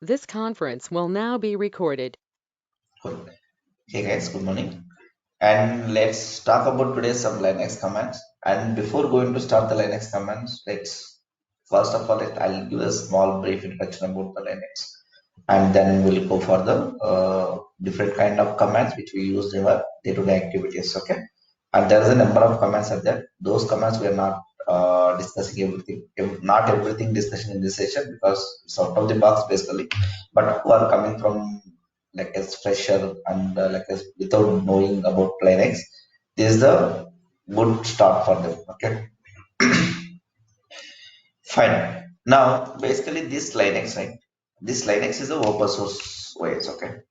This conference will now be recorded. Cool. Hey guys, good morning. And let's talk about today some Linux commands. And before going to start the Linux commands, let's first of all I'll give a small brief introduction about the Linux, and then we'll go for the different kind of commands which we use in our day-to-day activities. Okay, and there is a number of commands are there. Those commands we are not discussing everything, not everything discussion in this session because it's out of the box basically. But who are coming from like as fresher and like as without knowing about Linux, this is the good start for them. Okay, fine. Now basically this Linux, right? This Linux is a open source OS. Okay,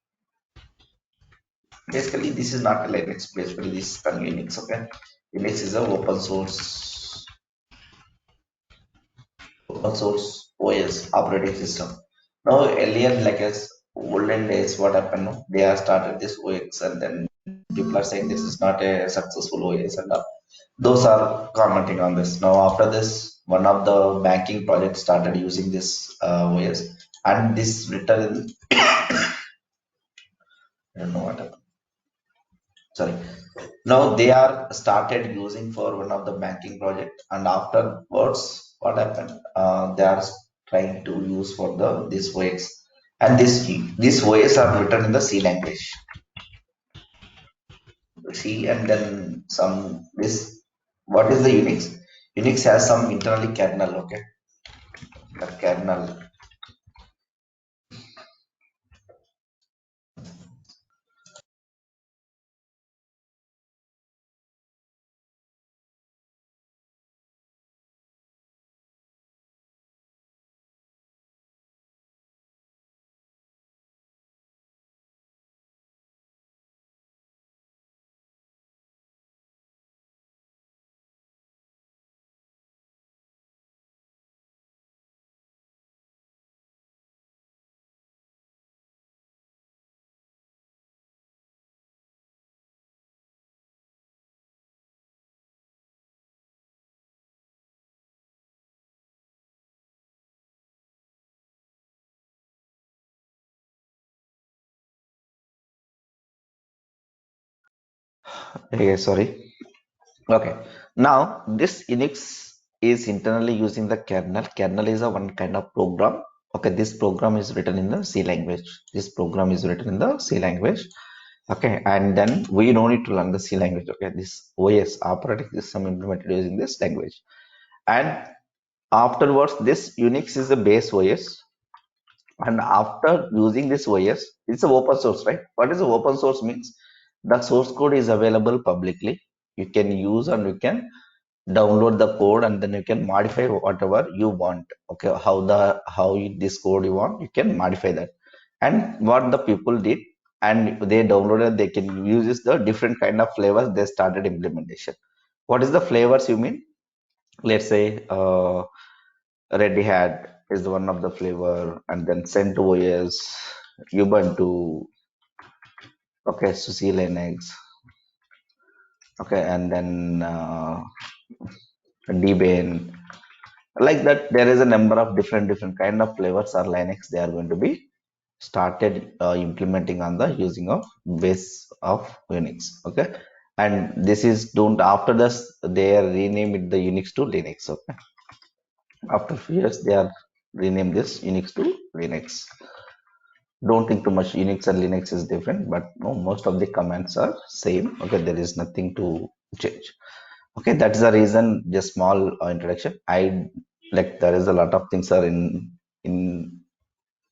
basically this is not a Linux. Basically this is an Unix. Okay, Unix is a open source OS operating system. Now earlier, like as olden days, what happened? No? They have started this OS, and then people are saying this is not a successful OS, and those are commenting on this. Now after this, one of the banking projects started using this OS, and this written in I don't know what happened. Sorry. Now they are started using for one of the banking project, and afterwards, what happened? They are trying to use for the this OS, and this OS are written in the C language. C and then some this. What is the Unix? Unix has some internally kernel. Okay, the kernel. Okay, sorry. Okay. Now this Unix is internally using the kernel. Kernel is a one kind of program. Okay, this program is written in the C language. This program is written in the C language. Okay, and then we don't need to learn the C language. Okay, this OS operating system implemented using this language. And afterwards, this Unix is the base OS. And after using this OS, it's a open source, right? What is open source means? The source code is available publicly. You can use and you can download the code, and then you can modify whatever you want. Okay, this code you want, you can modify that. And what the people did, and they downloaded, they can use this the different kind of flavors they started implementation. What is the flavors you mean? Let's say Red Hat is one of the flavor, and then CentOS, Ubuntu, okay, SUSE Linux, okay, and then Debian. Like that, there is a number of different kind of flavors or Linux they are going to be started implementing on the using of base of Unix. Okay, and this is don't after this they are rename it the Unix to Linux. Okay, after few years they are rename this Unix to Linux. Don't think too much Unix and Linux is different, but no, most of the commands are same. Okay, there is nothing to change. Okay, that's the reason. Just small introduction. I like there is a lot of things are in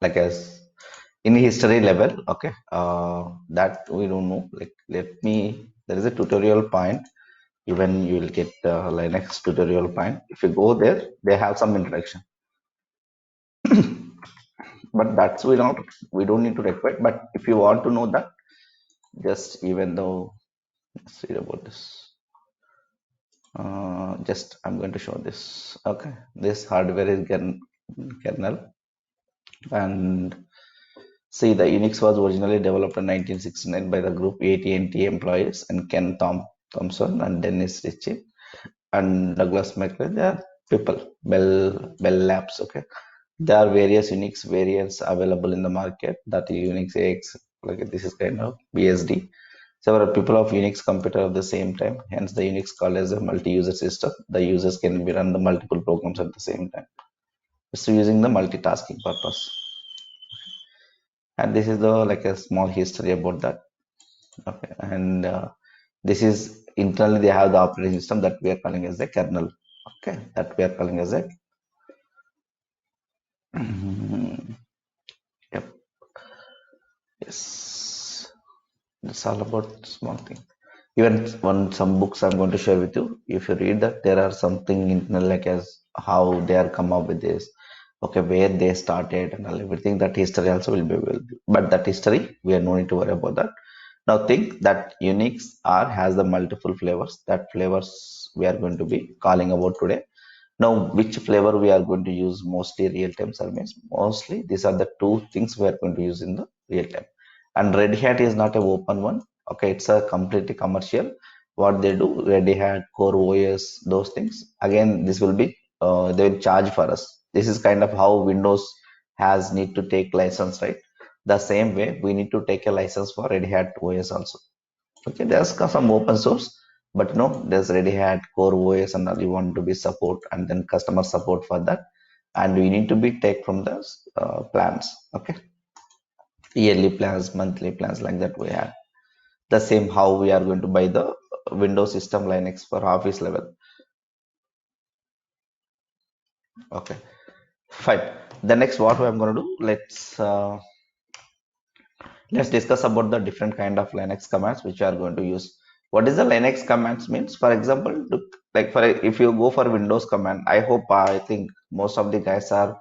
like as in history level. Okay, that we don't know. Like let me. There is a tutorial point. Even you will get Linux tutorial point. If you go there, they have some introduction. But that's we don't need to require. But if you want to know that, just even though let's read about this. Just I'm going to show this. Okay, this hardware is kernel, and see the Unix was originally developed in 1969 by the group AT&T employees and Thompson and Dennis Ritchie and Douglas McRae. They are people Bell Labs. Okay, There are various Unix variants available in the market. That Unix AX, like this is kind of BSD. Several people of Unix computer at the same time. Hence, the Unix called as a multi-user system. The users can be run the multiple programs at the same time. It's using the multitasking purpose. And this is the like a small history about that. Okay, and this is internally they have the operating system that we are calling as the kernel. Okay, that we are calling as a yep, yes. It's all about small thing. Even one some books I'm going to share with you. If you read that, there are something internal like as how they are come up with this. Okay, where they started and all everything. That history also will be available. But that history, we are no need to worry about that. Now think that Unix R has the multiple flavors. That flavors we are going to be calling about today. Now, which flavor we are going to use mostly real-time service? Mostly, these are the two things we are going to use in the real time. And Red Hat is not an open one. Okay, it's a completely commercial. What they do, Red Hat, Core OS, those things. Again, this will be they will charge for us. This is kind of how Windows has need to take license, right? The same way we need to take a license for Red Hat OS also. Okay, there's some open source, but no, there's Red Hat, Core OS, and all you want to be support and then customer support for that. And we need to be take from the plans. Okay, yearly plans, monthly plans like that we have. The same how we are going to buy the Windows system Linux for office level. Okay, fine. The next what I'm going to do, let's discuss about the different kind of Linux commands which you are going to use. What is the Linux commands means? For example, like for if you go for Windows command, I think most of the guys are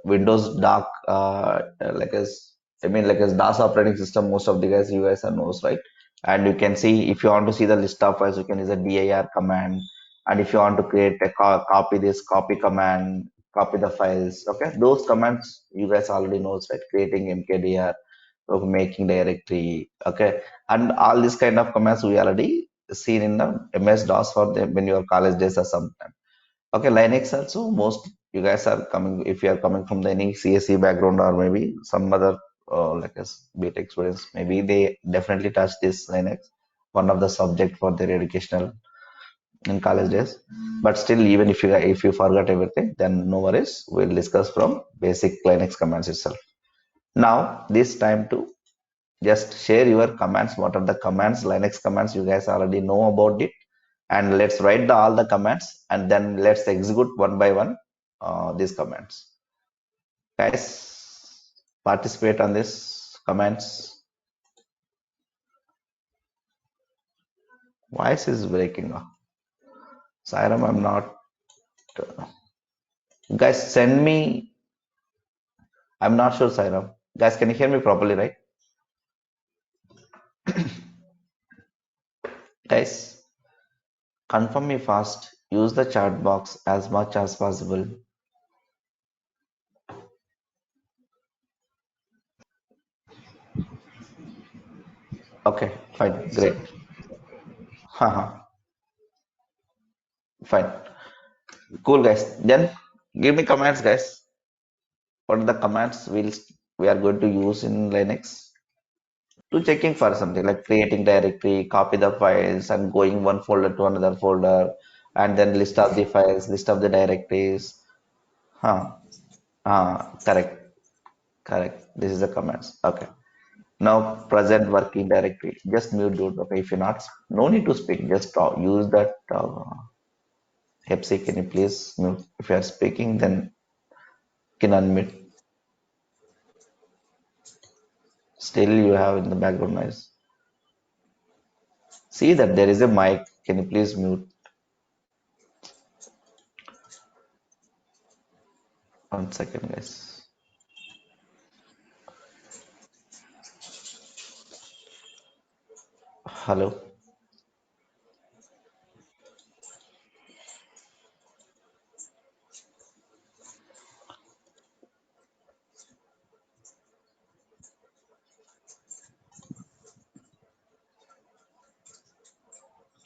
Windows dark like as I mean like as DOS operating system. Most of the guys you guys are knows, right? And you can see if you want to see the list of files, you can use a dir command. And if you want to create a copy this copy command, copy the files. Okay, those commands you guys already knows, right? Creating mkdir of making directory. Okay, and all these kind of commands we already seen in the MS DOS for the when your college days or sometime. Okay, Linux also most you guys are coming if you are coming from the any CSE background or maybe some other like a BTech students, maybe they definitely touch this Linux, one of the subject for their educational in college days. But still, even if you forgot everything, then no worries. We'll discuss from basic Linux commands itself. Now, this time to just share your commands. What are the commands, Linux commands? You guys already know about it. And let's write all the commands and then let's execute one by one these commands. Guys, participate on this commands. Voice is breaking up. Sairam, I'm not. Guys, send me. I'm not sure, Sairam. Guys, can you hear me properly, right? Guys, confirm me fast. Use the chat box as much as possible. Okay, fine, great. Haha, fine. Cool, guys. Then give me commands, guys. What are the commands we are going to use in Linux? To checking for something like creating directory, copy the files, and going one folder to another folder, and then list of the files, list of the directories. Huh. Correct. Correct. This is the commands. Okay. Now present working directory. Just mute dude. Okay. If you're not, no need to speak. Just talk. Use that. Hepsi, can you please mute? If you are speaking, then can unmute. Still, you have in the background noise. See that there is a mic. Can you please mute? One second, guys. Hello.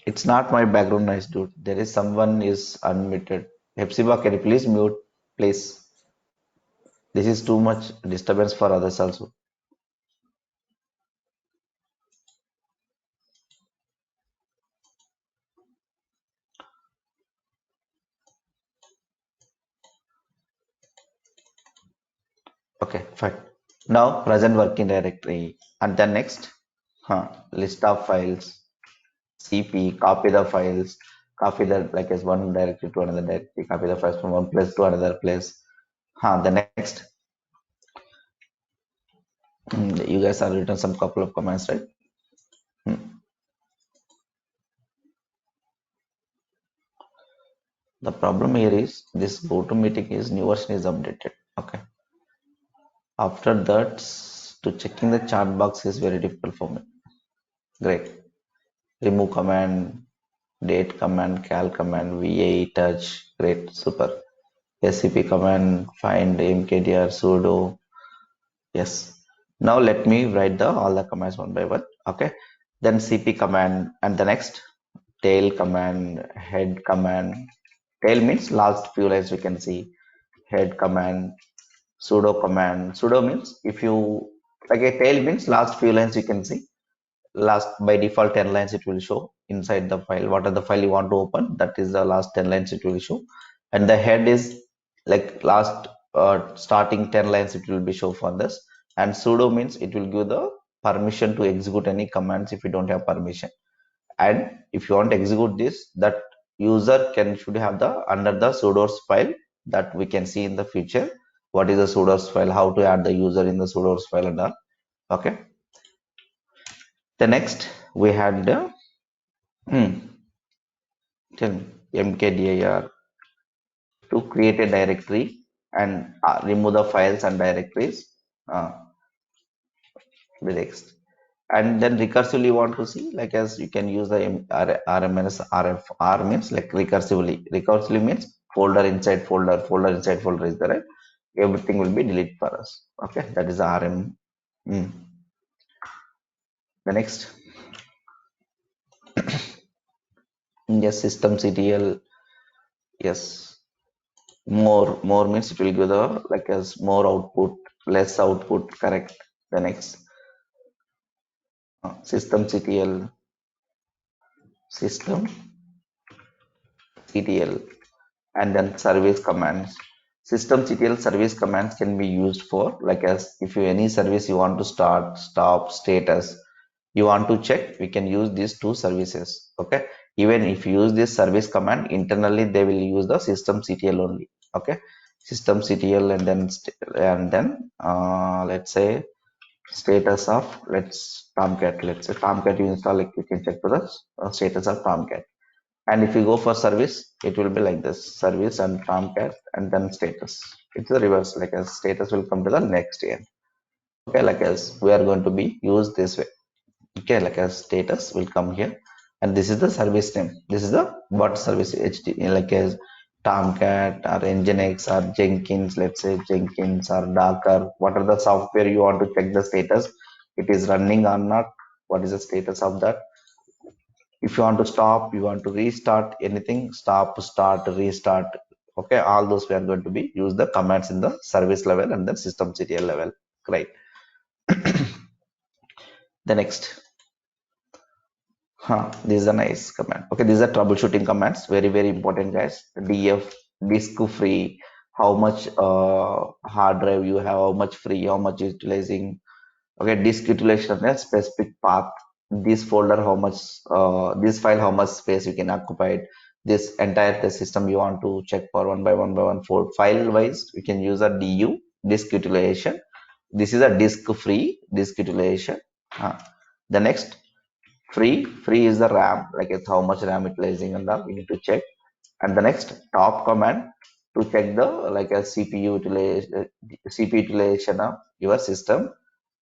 It's not my background noise, dude. There is someone is unmuted. Hepzibah, can you please mute, please? This is too much disturbance for others also. Okay, fine. Now present working directory. And then next, list of files, CP, copy the files, copy the like as one directory to another directory, copy the files from one place to another place. The next, you guys have written some couple of commands, right? Hmm. The problem here is this go-to meeting is new version is updated. Okay. After that, to checking the chat box is very difficult for me. Great. Remove command, date command, cal command, va touch. Great. Super. SCP command, find mkdir sudo. Yes. Now let me write the all the commands one by one. Okay. Then cp command and the next tail command, head command. Tail means last few lines we can see. Head command, sudo command. Sudo means if you like a tail means last few lines you can see. Last by default 10 lines it will show inside the file. What are the file you want to open? That is the last 10 lines it will show. And the head is like last starting 10 lines it will be show for this. And sudo means it will give the permission to execute any commands if you don't have permission. And if you want to execute this, that user can should have the under the sudoers file that we can see in the future. What is the sudoers file? How to add the user in the sudoers file and all. Okay. The next we had the tell me, mkdir to create a directory and remove the files and directories. Uh, the next. And then recursively want to see like as you can use the RMS RFR means like recursively. Recursively means folder inside folder, folder inside folder is there, right? Everything will be deleted for us. Okay, that is the RM. Mm. The next, yes, systemctl. Yes, more means it will give the like as more output, less output. Correct. The next, systemctl, systemctl, and then service commands. Systemctl service commands can be used for like as if you any service you want to start, stop, status, you want to check, we can use these two services. Okay, even if you use this service command internally, they will use the systemctl only. Okay, systemctl and then let's say status of let's tomcat. Let's say tomcat you install, like you can check for the status of tomcat. And if you go for service, it will be like this service and tomcat and then status. It's the reverse, like a status will come to the next end. Okay, like as we are going to be used this way. Okay, like a status will come here. And this is the service name. This is the what service HD, like as Tomcat or Nginx or Jenkins, let's say Jenkins or Docker. What are the software you want to check the status? It is running or not? What is the status of that? If you want to stop, you want to restart anything, stop, start, restart. Okay, all those we are going to be use the commands in the service level and then systemctl level. Right. The next, this is a nice command. Okay, these are troubleshooting commands, very important guys. Df, disk free, how much hard drive you have, how much free, how much utilizing. Okay, disk utilization, a specific path. This folder, how much, this file, how much space you can occupy it. This entire the system you want to check for one by one. For file wise, we can use a du, disk utilization. This is a disk free, disk utilization. The next, free is the RAM, like it's how much RAM utilizing and all we need to check. And the next top command to check the like a CPU utilization of your system.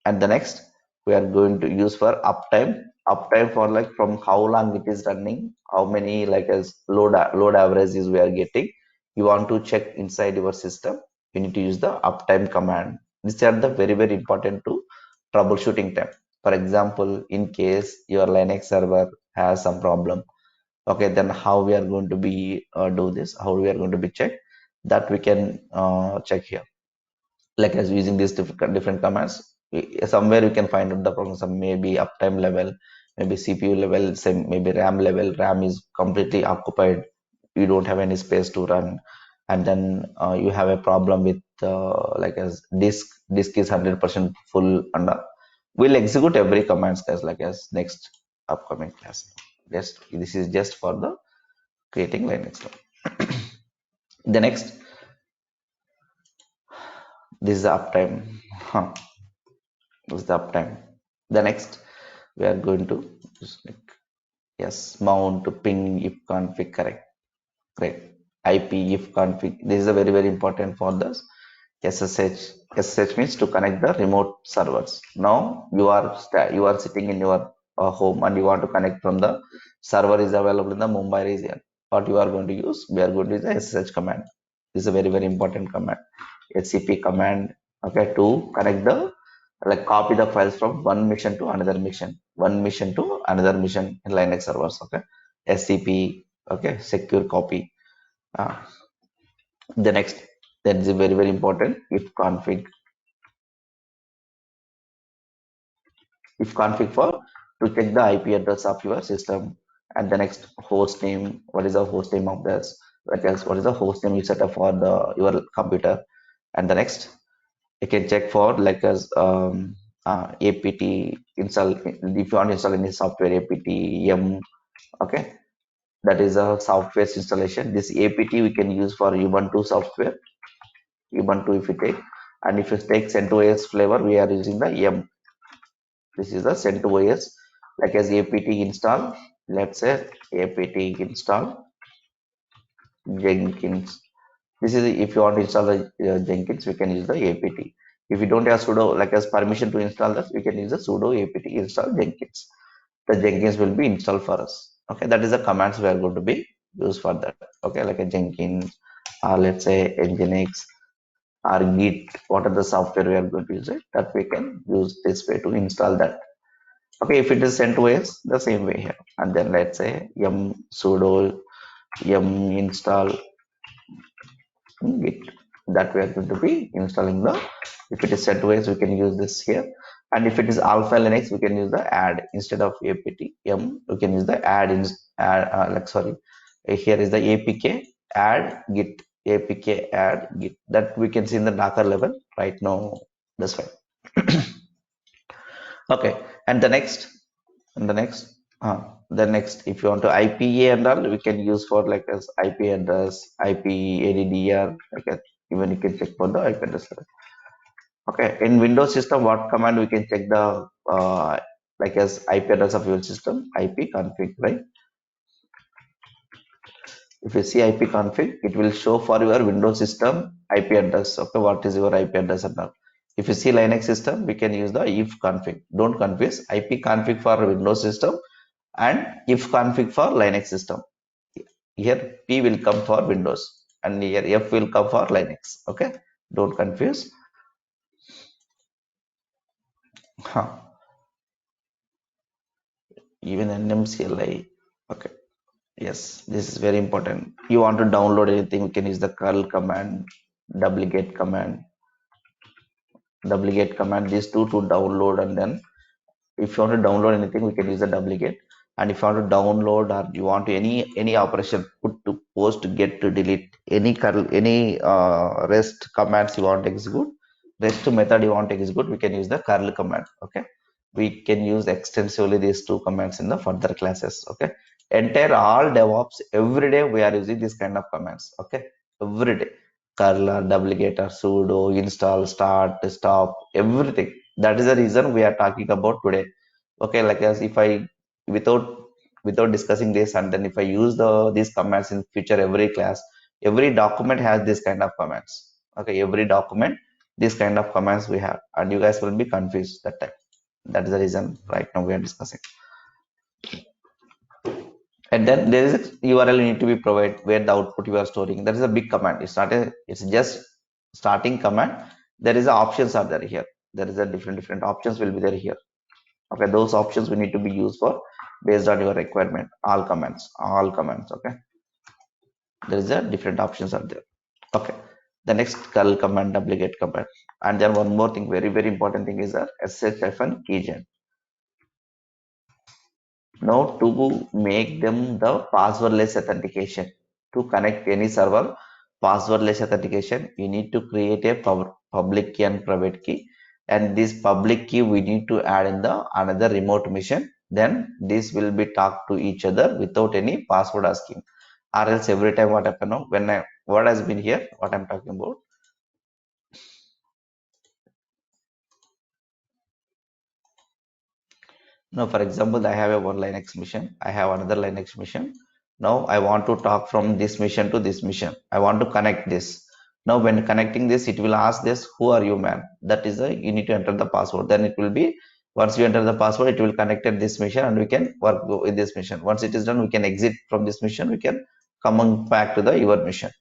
And the next we are going to use for uptime for like from how long it is running, how many like as load averages we are getting. You want to check inside your system, you need to use the uptime command. These are the very important to troubleshooting time. For example, in case your Linux server has some problem, okay, then how we are going to be do this, how we are going to be check that we can check here. like as using these different commands. Somewhere you can find out the problem, some maybe uptime level, maybe CPU level, same maybe RAM level. RAM is completely occupied, you don't have any space to run. And then you have a problem with like as disk is 100% full. And we'll execute every commands guys, like as next upcoming class. Just this is just for the creating Linux. The next, this is the uptime. This is the uptime. The next, we are going to just like, yes, mount ping if config correct. Great. IP if config. This is a very important for this. SSH. SSH means to connect the remote servers. Now you are sitting in your home and you want to connect from the server is available in the Mumbai region. What you are going to use? We are going to use the SSH command. This is a very important command. HCP command. Okay, to connect the, like, copy the files from one mission to another mission, one mission to another mission in Linux servers. Okay, SCP. Okay, secure copy. uh, the next, that is very important, if config for to check the IP address of your system. And the next, host name. What is the host name of this? What is the host name you set up for the your computer? And the next, you can check for like as apt install. If you want to install any software, apt yum. Okay, that is a software installation. This apt we can use for Ubuntu software, Ubuntu if you take. And if you take CentOS flavor, we are using the yum. This is the CentOS, like as apt install. Let's say apt install Jenkins. This is if you want to install the Jenkins, we can use the apt. If you don't have sudo like as permission to install that, we can use the sudo apt install Jenkins. The Jenkins will be installed for us. Okay, that is the commands we are going to be used for that. Okay, like a Jenkins, or let's say Nginx or Git. What are the software we are going to use it, that we can use this way to install that. Okay, if it is CentOS, the same way here. And then let's say yum sudo yum install Git, that we are going to be installing the. If it is CentOS, we can use this here. And if it is alpha Linux, we can use the add instead of apt yum. We can use the like sorry, here is the apk add git, apk add git, that we can see in the Docker level right now. That's fine. Okay, and the next, if you want to IPA and all, we can use for like as IP address, IP ADDR. Okay, even you can check for the IP address. Okay, in Windows system, what command we can check the like as IP address of your system? IP config, right? If you see IP config, it will show for your Windows system IP address. Okay, what is your IP address and all. If you see Linux system, we can use the if config. Don't confuse IP config for Windows system and if config for Linux system. Here P will come for Windows and here F will come for Linux. Okay, don't confuse. Huh. Even NMCLI. Okay, yes, this is very important. You want to download anything, you can use the curl command, duplicate command, these two to download. And then if you want to download anything, we can use the duplicate. And if you want to download or you want to any operation, put to post, get to delete, any curl, any rest commands you want to execute, rest method you want to execute, we can use the curl command. Okay, we can use extensively these two commands in the further classes. Okay, entire all DevOps every day we are using this kind of commands. Okay, every day, curl or duplicate or sudo install start stop, everything. That is the reason we are talking about today. Okay, like as if I without discussing this, and then if I use these commands in future, every class, every document has this kind of commands. Okay, every document this kind of commands we have, and you guys will be confused that time. That is the reason right now we are discussing. And then there is a URL you need to be provided where the output you are storing. That is a big command. It's not a, it's just starting command. There is a options are there here. There is a different options will be there here. Okay, those options we need to be used for based on your requirement. All commands. Okay, there is a different options are there. Okay, the next curl command, duplicate command. And then one more thing, very, very important thing is the SHFN keygen. Now to make them the passwordless authentication, to connect any server, passwordless authentication, you need to create a public key and private key. And this public key we need to add in the another remote machine. Then this will be talk to each other without any password asking. Or else every time what happen now, when what has been here, what I'm talking about. Now, for example, I have a one Linux mission. I have another Linux mission. Now, I want to talk from this mission to this mission. I want to connect this. Now, when connecting this, it will ask this, who are you, man? That is a, you need to enter the password. Then it will be, once you enter the password, it will connect at this mission and we can work with this mission. Once it is done, we can exit from this mission. We can come on back to the your mission.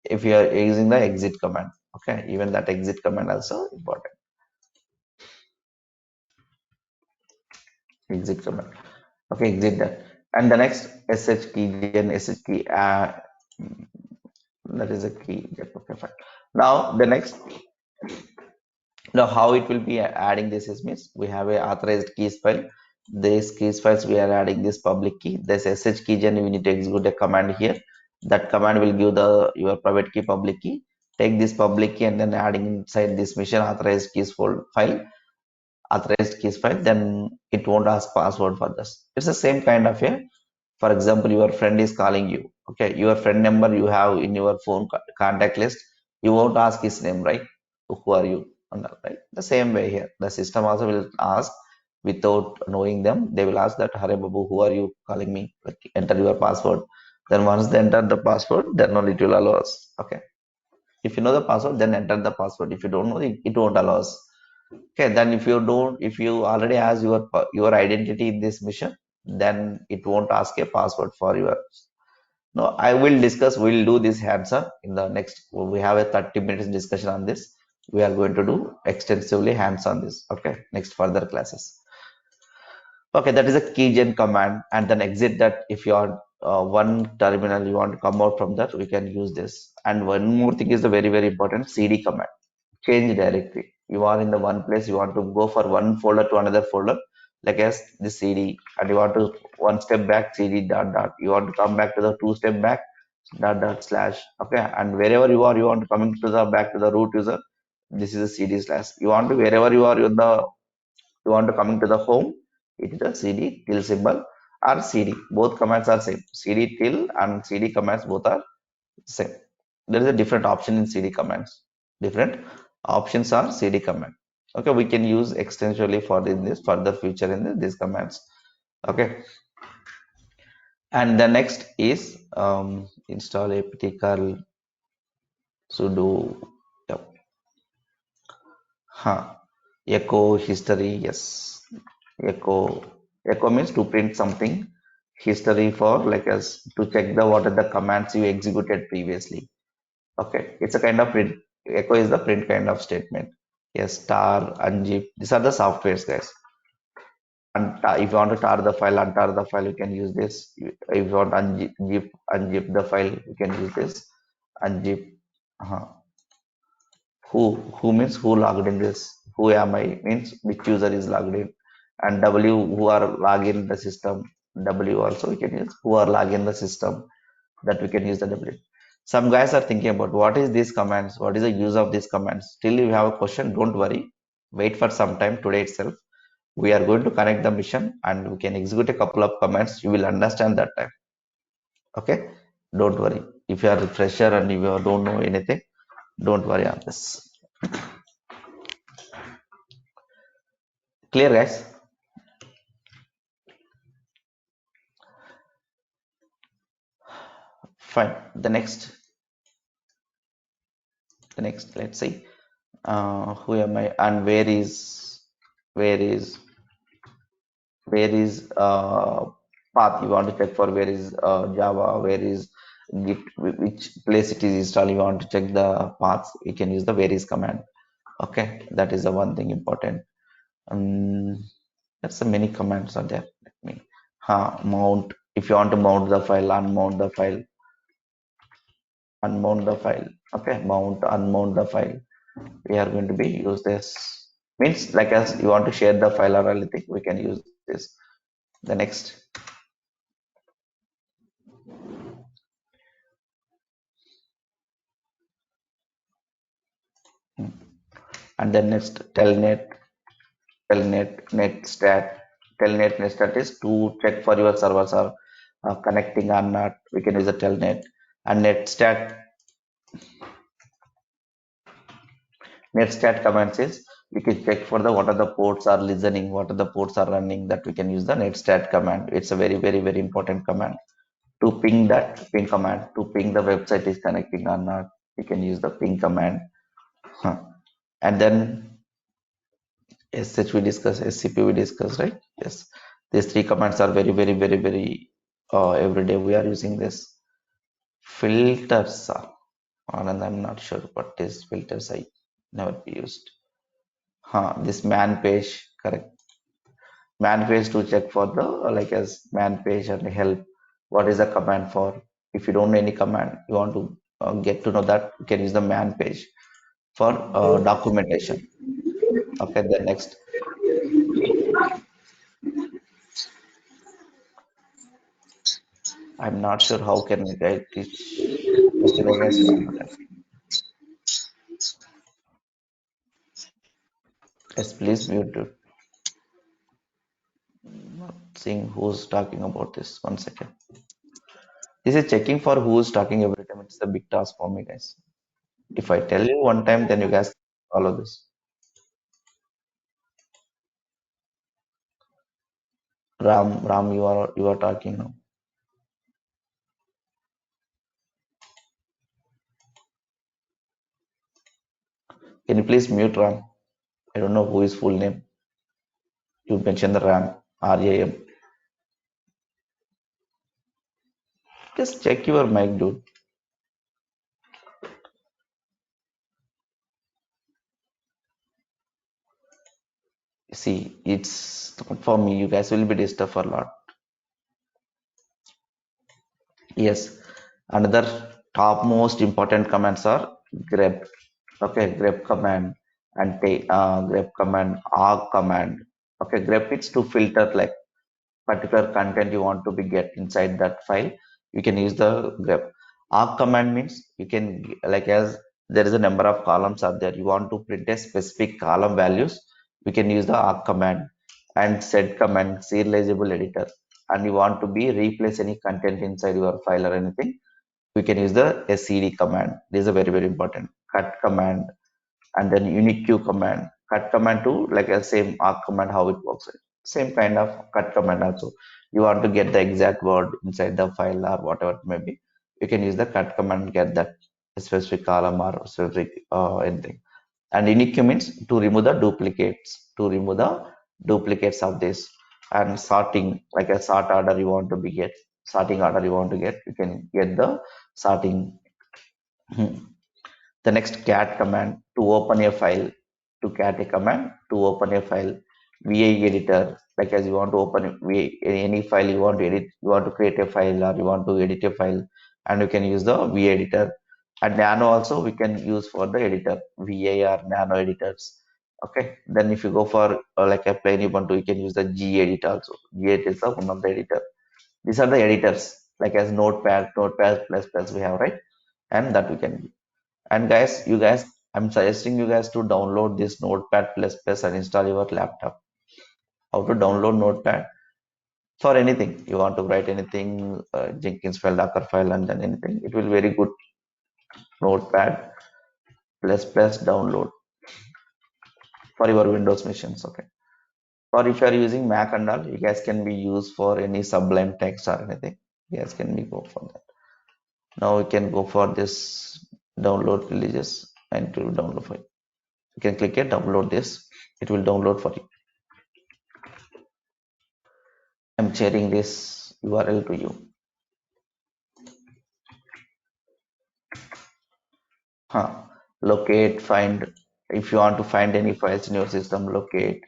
If you are using the exit command. Okay. Even that exit command also important. Exit command. Okay, exit that. And the next sh key and sh key, that is a key. Okay, fine. Now the next, now how it will be adding this is means we have a authorized keys file. This keys files we are adding this public key. This sh key and we need to execute a command here. That command will give the your private key public key. Take this public key and then adding inside this mission authorized keys file, authorized keys file. Then it won't ask password for this. It's the same kind of a, for example, your friend is calling you. Okay, your friend number you have in your phone contact list. You won't ask his name, right? Who are you? And all, right? The same way here. The system also will ask without knowing them. They will ask that, Hare Babu, who are you calling me? Like, enter your password. Then once they enter the password, then only it will allow us. Okay. If you know the password, then enter the password. If you don't know it, it won't allow us. Okay, then if you already has your identity in this mission, then it won't ask a password for your. No, I will discuss. We'll do this hands-on in the next. We have a 30 minutes discussion on this. We are going to do extensively hands-on this. Okay, next further classes. Okay, that is a keygen command, and then exit that. If you are one terminal, you want to come out from that, we can use this. And one more thing is the very very important cd command. Change directory. You are in the one place, you want to go for one folder to another folder, like as the cd, and you want to one step back cd dot dot. You want to come back to the two step back dot dot slash. Okay, and wherever you are, you want to coming to the back to the root user. This is a cd slash. You want to wherever you are in the you want to coming to the home. It is a cd till symbol or cd. Both commands are same. Cd till and cd commands both are same. There is a different option in cd commands. Different options are cd command. Okay, we can use extensively for in this further future in these commands. Okay, and the next is install apt curl sudo, yep. Huh. Echo history, yes. Echo echo means to print something. History for like as to check the what are the commands you executed previously. Okay, it's a kind of print. Echo is the print kind of statement. Yes, tar, unzip. These are the softwares, guys. And if you want to tar the file, untar the file, you can use this. If you want unzip the file, you can use this. Unzip. Uh, who means who logged in this? Who am I means which user is logged in. And W who are logged in the system. W also we can use who are logged in the system. That we can use the W. Some guys are thinking about what is these commands, what is the use of these commands. Still you have a question, don't worry. Wait for some time today itself. We are going to connect the mission and we can execute a couple of commands. You will understand that time. Okay, don't worry. If you are a fresher and if you don't know anything, don't worry on this. Clear, guys? Fine. The next, let's see. Who am I and where is path you want to check for, where is Java, where is Git, which place it is installed, you want to check the paths, you can use the where is command. Okay, that is the one thing important. um, that's the many commands are there. Let me mount. If you want to mount the file, unmount the file. Okay, mount, unmount the file. We are going to be use this. Means like as you want to share the file or anything, we can use this. The next, and then next telnet, netstat. Telnet, netstat is to check for your servers are connecting or not. We can use a telnet. And netstat commands is we can check for the what are the ports are listening, what are the ports are running. That we can use the netstat command. It's a very very very important command to ping that ping command to ping the website is connecting or not. We can use the ping command. Huh. And then SH we discuss, SCP we discuss, right? Yes. These three commands are very, very, very, very every day we are using this. Filters. And I'm not sure what is filters. I never used. Huh, this man page, correct. Man page to check for the like as man page and help. What is the command for? If you don't know any command, you want to get to know that, you can use the man page for documentation. Okay, then next. I'm not sure how can I teach. Yesterday, guys, you are not asking. Yes, please mute it. Not seeing who's talking about this. One second. This is checking for who's talking every time. It's a big task for me, guys. If I tell you one time, then you guys follow this. Ram, you are talking now. Can you please mute Ram? I don't know who is full name. You mentioned the Ram, RAM. Just check your mic, dude. See, it's not for me. You guys will be disturbed for a lot. Yes, another top most important commands are grep. Okay, grep command and grep command, arg command. Okay, grep is to filter like particular content you want to be get inside that file. You can use the grep. Arg command means you can like as there is a number of columns are there. You want to print a specific column values. We can use the arg command and set command serializable editor. And you want to be replace any content inside your file or anything, we can use the scd command. This is a very very important cut command. And then unique q command. Cut command to like a same arc command how it works, same kind of cut command also. You want to get the exact word inside the file or whatever it may be, you can use the cut command, get that specific column or specific anything. And unique means to remove the duplicates of this. And sorting, like a sort order you want to be get, sorting order you want to get, you can get the sorting. The next cat command to open a file, to cat a command to open a file. va editor, like as you want to open any file you want to edit, you want to create a file or you want to edit a file, and you can use the va editor. And nano also we can use for the editor, va or nano editors. Okay, then if you go for like a plain ubuntu, you can use the gedit also. Gedit is the one of the editor. These are the editors, like as notepad plus plus we have, right? And that we can. And guys, I'm suggesting you guys to download this Notepad++ and install your laptop. How to download Notepad for anything you want to write anything, Jenkins file, Docker file, and then anything. It will very good. Notepad++ download for your Windows machines. Okay. Or if you are using Mac and all, you guys can be used for any Sublime text or anything. You guys can be go for that. Now we can go for this download releases and to download for you. You can click it, download this. It will download for you. I'm sharing this URL to you. Huh. Locate, find. If you want to find any files in your system, locate,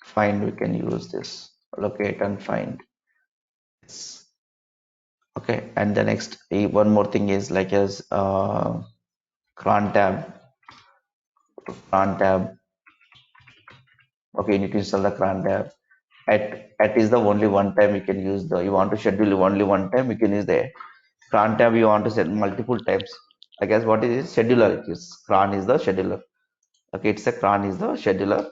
find. We can use this. Locate and find. Yes. Okay. And the next, one more thing is like as cron tab. cron tab. Okay, you need to install the cron tab. At is the only one time you can use the, you want to schedule only one time, you can use the cron tab, you want to set multiple times. I guess what it is, scheduler it is. Cron is the scheduler. Okay, it's a cron is the scheduler.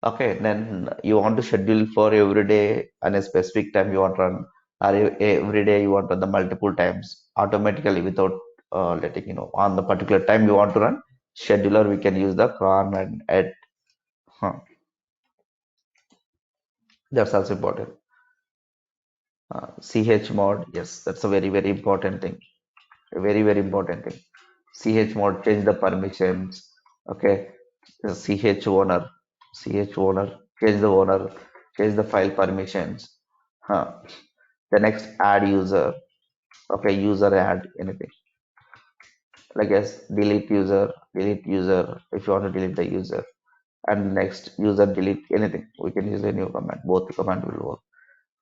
Okay, then you want to schedule for every day and a specific time you want to run, or every day you want to run the multiple times automatically without letting you know on the particular time you want to run. Scheduler we can use the cron and add. Huh, that's also important. CH mode, yes, that's a very very important thing. A very very important thing. CH mode, change the permissions. Okay, the CH owner, CH owner, change the owner, change the file permissions. Huh. The next add user. Okay, user add anything. Like as delete user if you want to delete the user. And next user delete anything. We can use a new command. Both command will work.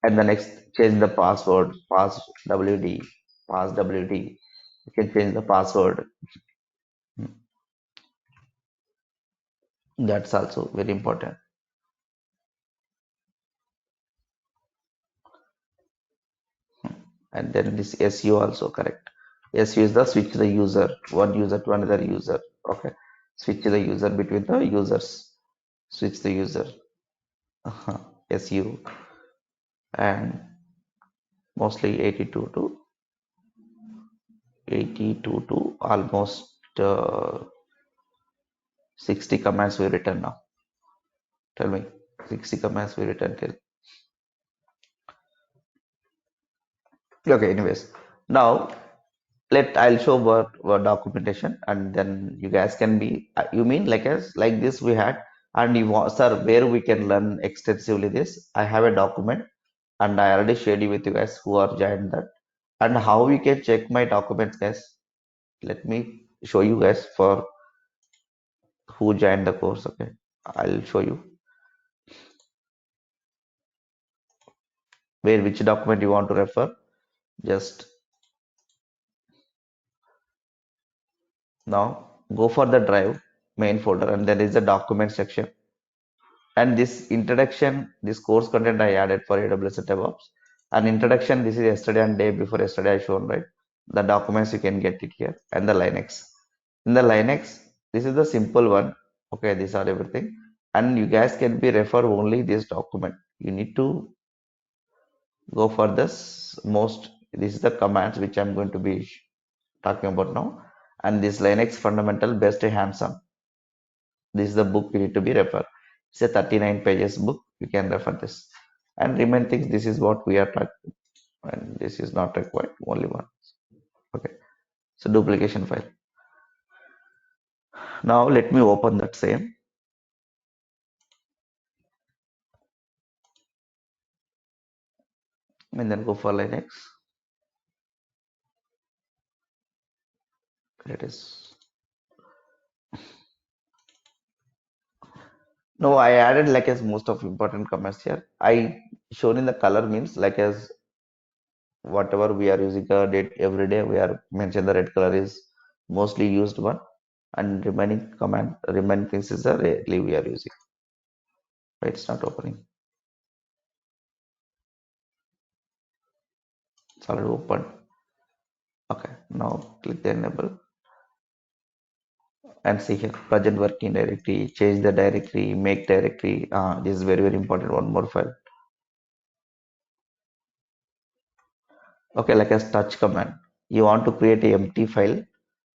And the next change the password. Pass WD. Pass WD. You can change the password. That's also very important. And then this SU also correct. SU is the switch the user, one user to another user. Okay, switch the user between the users, switch the user. SU, and mostly 82 to almost 60 commands we written now. Tell me, 60 commands we written till. Okay, anyways, now I'll show word documentation, and then you guys can be, you mean like as like this we had, and you want, sir, where we can learn extensively this. I have a document and I already shared it with you guys who are joined that. And how we can check my documents, guys, let me show you guys for who joined the course. Okay, I'll show you where which document you want to refer. Just now go for the drive main folder, and there is a document section. And this introduction, this course content I added for AWS and DevOps. And introduction, this is yesterday and day before yesterday I shown, right? The documents you can get it here, and the Linux. In the Linux, this is the simple one. Okay, these are everything. And you guys can be refer only this document. You need to go for this most. This is the commands which I'm going to be talking about now. And this Linux fundamental best hands-on. This is the book you need to be refer. It's a 39 pages book. You can refer this. And remain things, this is what we are talking. And this is not required, only one. Okay. So duplication file. Now let me open that same and then go for Linux. It is. No, I added like as most of important comments here. I shown in the color means like as whatever we are using the date every day, we are mentioned the red color is mostly used one, and remaining things is the rarely we are using. Right, it's not opening. It's already open. Okay, now click the enable and see here present working directory, change the directory, make directory. This is very very important. One more file. Okay, like as touch command. You want to create a empty file.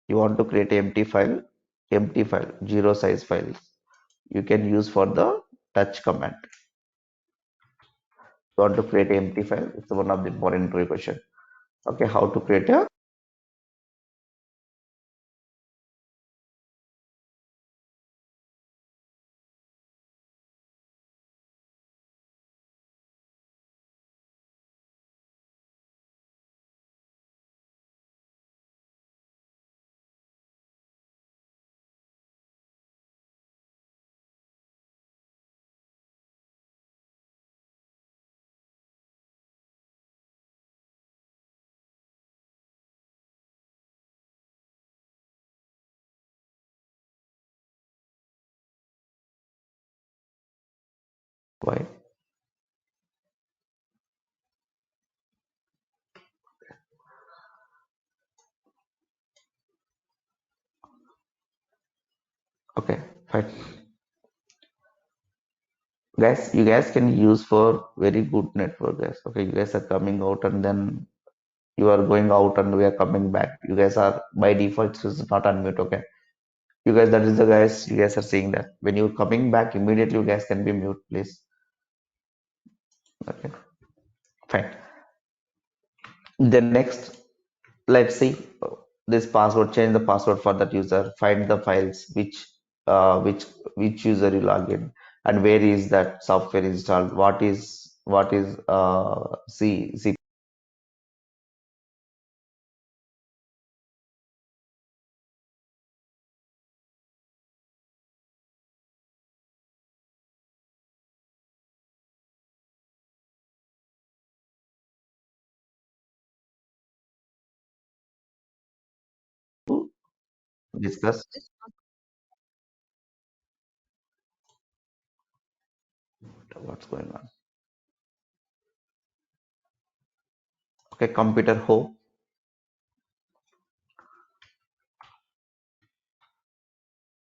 You want to create a empty file, zero size files. You can use for the touch command. You want to create a empty file. It's one of the important interview question. Okay, how to create a Why? Okay, fine. Guys, you guys can use for very good network, guys. Okay, you guys are coming out and then you are going out and we are coming back. You guys are by default so it's not unmute. Okay, you guys, that is the guys. You guys are seeing that when you're coming back immediately, you guys can be mute, please. Okay, fine. Then next, let's see this password. Change the password for that user. Find the files uh, which which user you log in and where is that software installed. What is C discuss. What's going on? Okay, computer hope,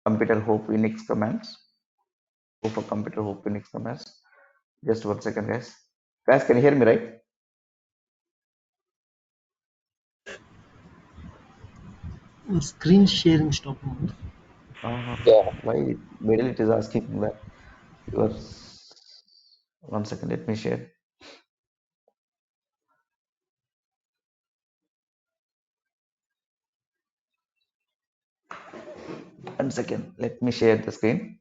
Unix commands. Go for computer hope Unix commands. Just 1 second, guys. Guys, can you hear me, right? Screen sharing stop mode. Why middle it is asking that you are 1 second, let me share. 1 second, let me share the screen.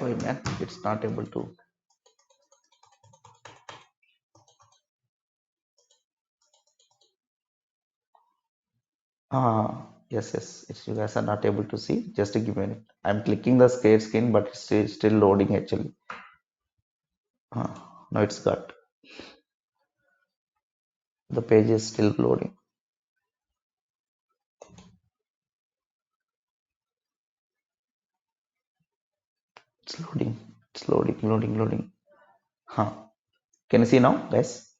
Wait, man, it's not able to. Yes, yes. It's you guys are not able to see. Just give me a minute. I'm clicking the scared screen, but it's still loading actually. Now it's got the page is still loading. It's loading. It's loading. Huh. Can you see now, guys?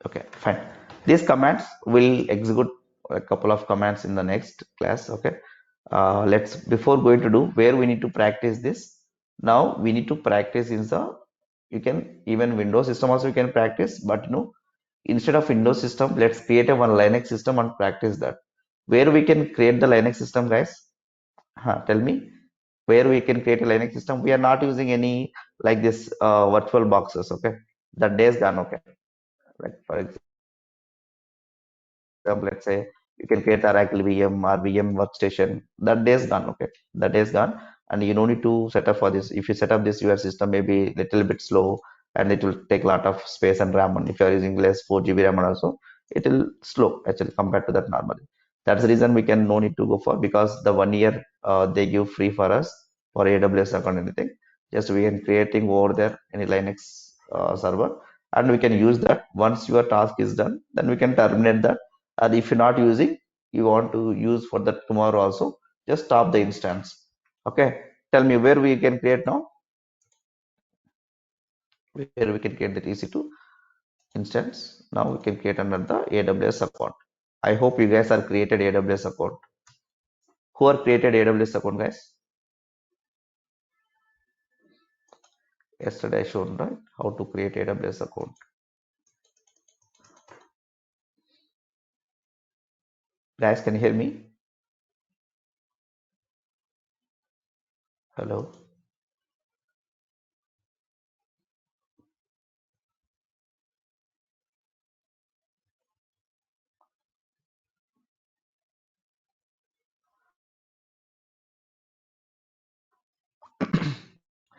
Okay, fine. These commands will execute a couple of commands in the next class. Okay. Let's before going to do where we need to practice this. Now we need to practice in the you can even Windows system also you can practice, but instead of Windows system, let's create a one Linux system and practice that. Where we can create the Linux system, guys? Tell me where we can create a Linux system. We are not using any like this virtual boxes. Okay, that day is gone. Okay, like for example, let's say you can create Oracle VM or VM workstation. That day is gone. Okay, that day is gone, and you don't need to set up for this. If you set up this, your system may be little bit slow, and it will take a lot of space and RAM. And if you are using less 4 GB RAM, also it will slow actually compared to that normally. That's the reason we can no need to go for because the 1 year they give free for us for AWS account anything. Just we can creating over there any Linux server, and we can use that. Once your task is done, then we can terminate that, and if you're not using you want to use for that tomorrow also, just stop the instance. Okay, tell me where we can create now, where we can create that ec2 instance. Now we can create under the aws account. I hope you guys are created aws account. Who are created aws account, guys? Yesterday I shown, right, how to create aws account. Guys, can you hear me? Hello.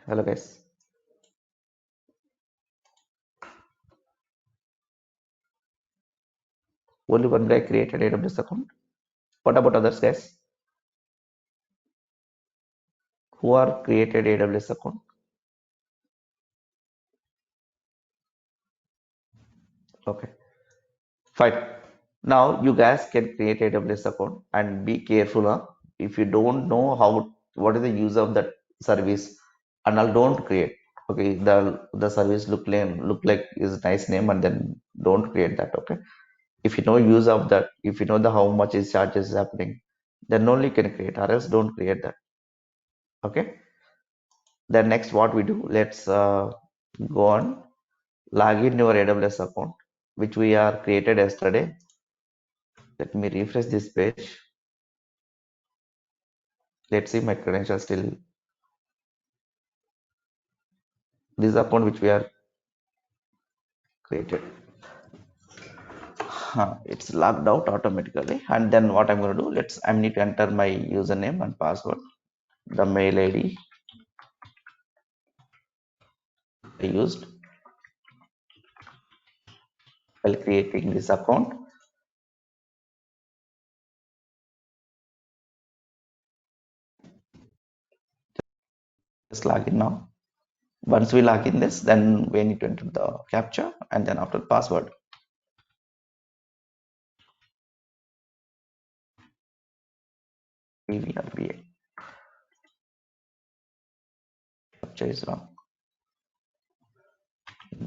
Hello, guys. Only one guy created AWS account. What about others, guys? Who are created AWS account? Okay, fine. Now you guys can create AWS account and be careful, huh? If you don't know what is the use of that service, and I'll don't create. Okay, the service look like is nice name, and then don't create that. Okay, if you know use of that, if you know the how much is charges is happening, then only you can create, or else don't create that. Okay, then next what we do, let's go on, log in your AWS account, which we are created yesterday. Let me refresh this page. Let's see my credentials still. This account which we are created. It's logged out automatically. And then what I'm going to do, I need to enter my username and password, the mail ID I used while creating this account. Just log in now. Once we log in this, then we need to enter the captcha and then after password. PVRBA. Captcha is wrong.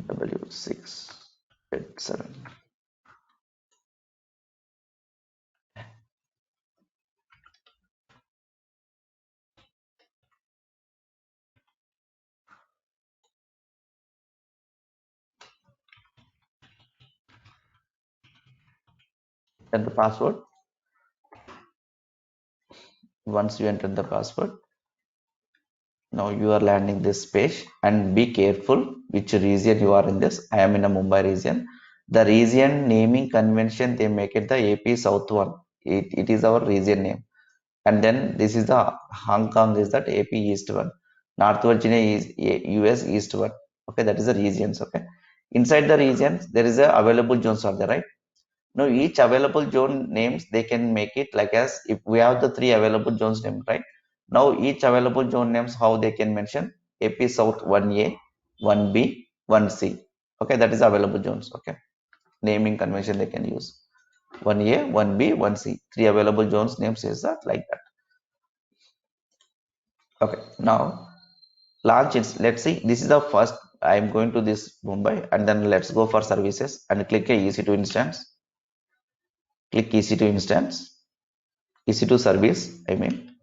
W687. Then the password. Once you enter the password, now you are landing this page, and be careful which region you are in this. I am in a Mumbai region. The region naming convention, they make it the AP South one. It is our region name. And then this is the Hong Kong is that AP East one. North Virginia is US East one. Okay, that is the regions. Okay. Inside the regions, there is a available zones are there, right? Now each available zone names, they can make it like as if we have the three available zones name, right? Now each available zone names, how they can mention AP South 1A, 1B, 1C. Okay, that is available zones. Okay, naming convention they can use 1A, 1B, 1C. Three available zones names is that like that. Okay, now launch it. Let's see. This is the first. I'm going to this Mumbai, and then let's go for services and click a EC2 instance. Click EC2 instance. EC2 service, I mean,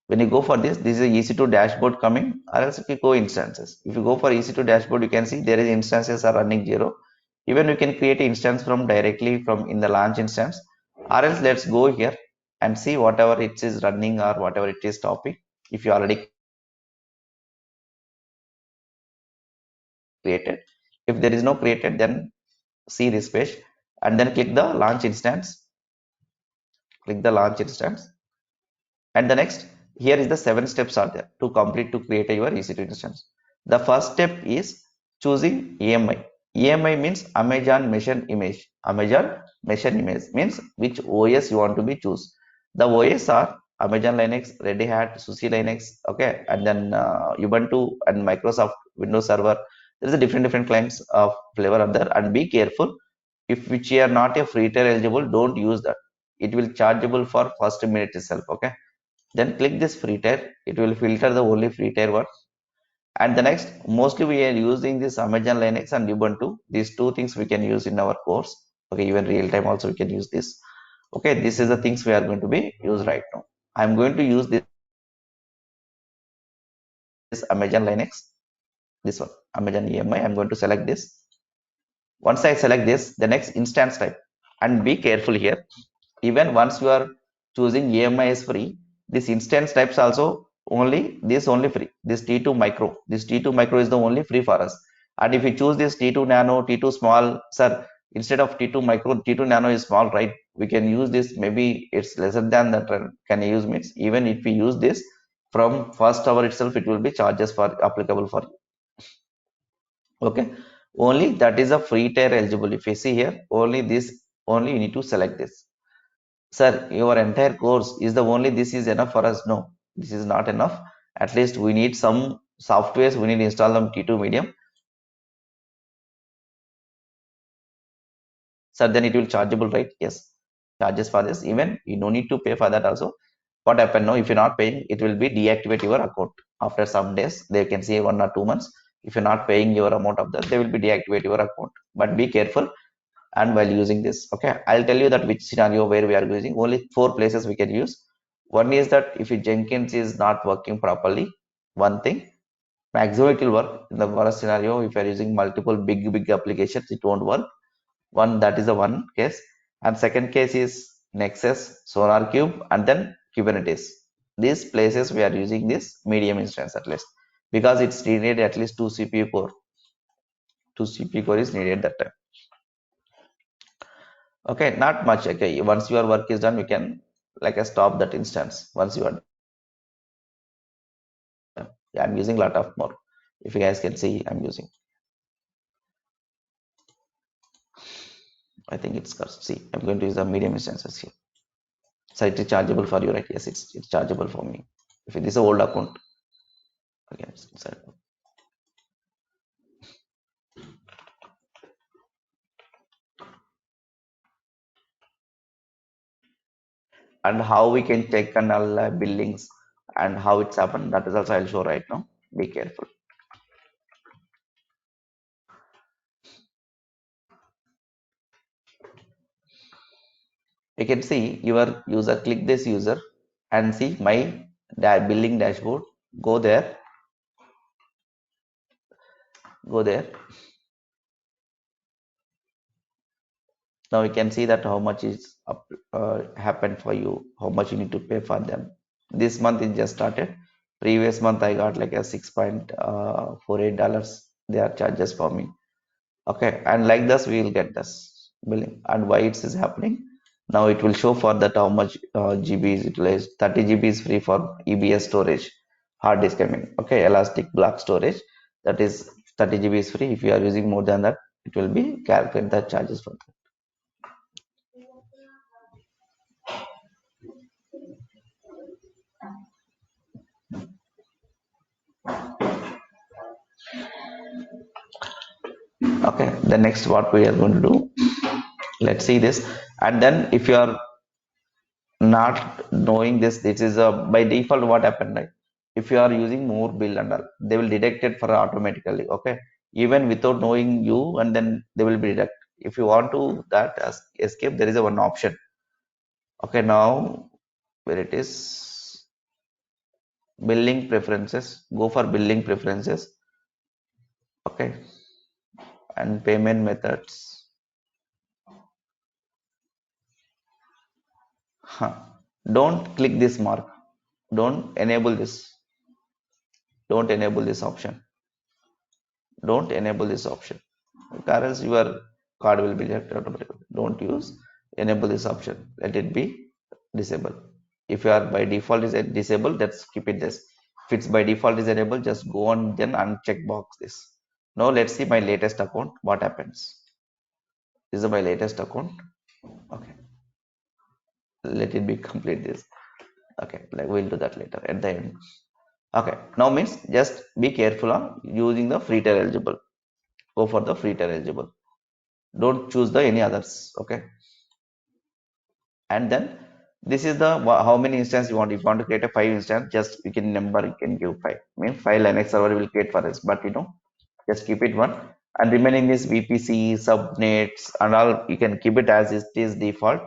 when you go for this is a EC2 dashboard coming, or else if you go instances. If you go for EC2 dashboard, you can see there is instances are running 0. Even you can create an instance from directly from in the launch instance, or else let's go here and see whatever it is running or whatever it is topic. If you already created, if there is no created, then see this page and then click the launch instance. Click the launch instance. And the next, here is the 7 steps are there to complete to create your EC2 instance. The first step is choosing EMI. EMI means Amazon Mesh Image. Amazon Mesh Image means which OS you want to be choose. The OS are Amazon Linux, Red Hat, SUSE Linux, okay, and then Ubuntu and Microsoft Windows Server. There is a different clients of flavor are there, and be careful if which are not a free tier eligible, don't use that. It will chargeable for first minute itself, okay. Then click this free tier. It will filter the only free tier one. And the next, mostly we are using this Amazon Linux and Ubuntu. These two things we can use in our course. Okay, even real time also we can use this. Okay, this is the things we are going to be use right now. I'm going to use this Amazon Linux, this one, Amazon EMI. I'm going to select this. Once I select this, the next instance type, and be careful here. Even once you are choosing EMI is free, this instance types also only free. This T2 micro, this T2 micro is the only free for us. And if you choose this T2 nano, T2 small, sir, instead of T2 micro, T2 nano is small, right? We can use this, maybe it's lesser than that. Can use means even if we use this from first hour itself, it will be charges for applicable for you. Okay, only that is a free tier eligible. If you see here, only this only you need to select this. Sir, your entire course is the only this is enough for us. No, this is not enough. At least we need some softwares. We need to install them T2 medium. Sir, then it will chargeable, right? Yes, charges for this. Even you no need to pay for that also. What happen now? If you're not paying, it will be deactivate your account after some days. They can say 1 or 2 months. If you're not paying your amount of that, they will be deactivate your account. But be careful and while using this. Okay, I'll tell you that which scenario where we are using. Only 4 places we can use. One is that if your Jenkins is not working properly, one thing, maximum it will work. In the worst scenario, if you are using multiple big applications, it won't work. One, that is the one case. And second case is Nexus, SonarCube, and then Kubernetes. These places we are using this medium instance at least because it's needed at least 2 CPU core. 2 CPU core is needed that time. Okay, not much. Okay, once your work is done, you can stop that instance. Once you are done. Yeah, I'm using a lot of more. If you guys can see, I'm using. I think it's see. I'm going to use the medium instances here. So it is chargeable for you, right? Yes, it's chargeable for me. If it is an old account, again, and how we can check and all billings and how it's happened. That is also I'll show right now. Be careful. You can see your user. Click this user and see my billing dashboard. Go there. Go there. Now you can see that how much is up, happened for you, how much you need to pay for them. This month it just started. Previous month I got like a $6.48. They are charges for me. Okay, and like this we will get this billing. And why it is happening? Now it will show for that how much GB is utilized. 30 GB is free for EBS storage, hard disk. I mean, okay, elastic block storage. That is 30 GB is free. If you are using more than that, it will be calculate the charges for that. Okay, the next what we are going to do, let's see this. And then if you are not knowing this is a by default what happened, right? If you are using more bill and all, they will detect it for automatically. Okay, even without knowing you, and then they will be detect. If you want to that as escape, there is a one option. Okay, now where it is, billing preferences, go for billing preferences. Okay, and payment methods. Huh. Don't click this mark. Don't enable this. Don't enable this option. Don't enable this option. Or else your card will be rejected automatically. Don't use. Enable this option. Let it be disabled. If you are by default is disabled, let's keep it this. If it's by default is enabled, just go on then uncheck box this. Now let's see my latest account. What happens? This is my latest account. Okay. Let it be complete this. Okay, like we'll do that later at the end. Okay, now means just be careful on using the free tier eligible. Go for the free tier eligible. Don't choose the any others. Okay, and then this is the how many instance you want. If you want to create a 5 instance, just you can number you can give 5. I mean 5 Linux server will create for us, but just keep it one. And remaining is VPC, subnets, and all you can keep it as it is default.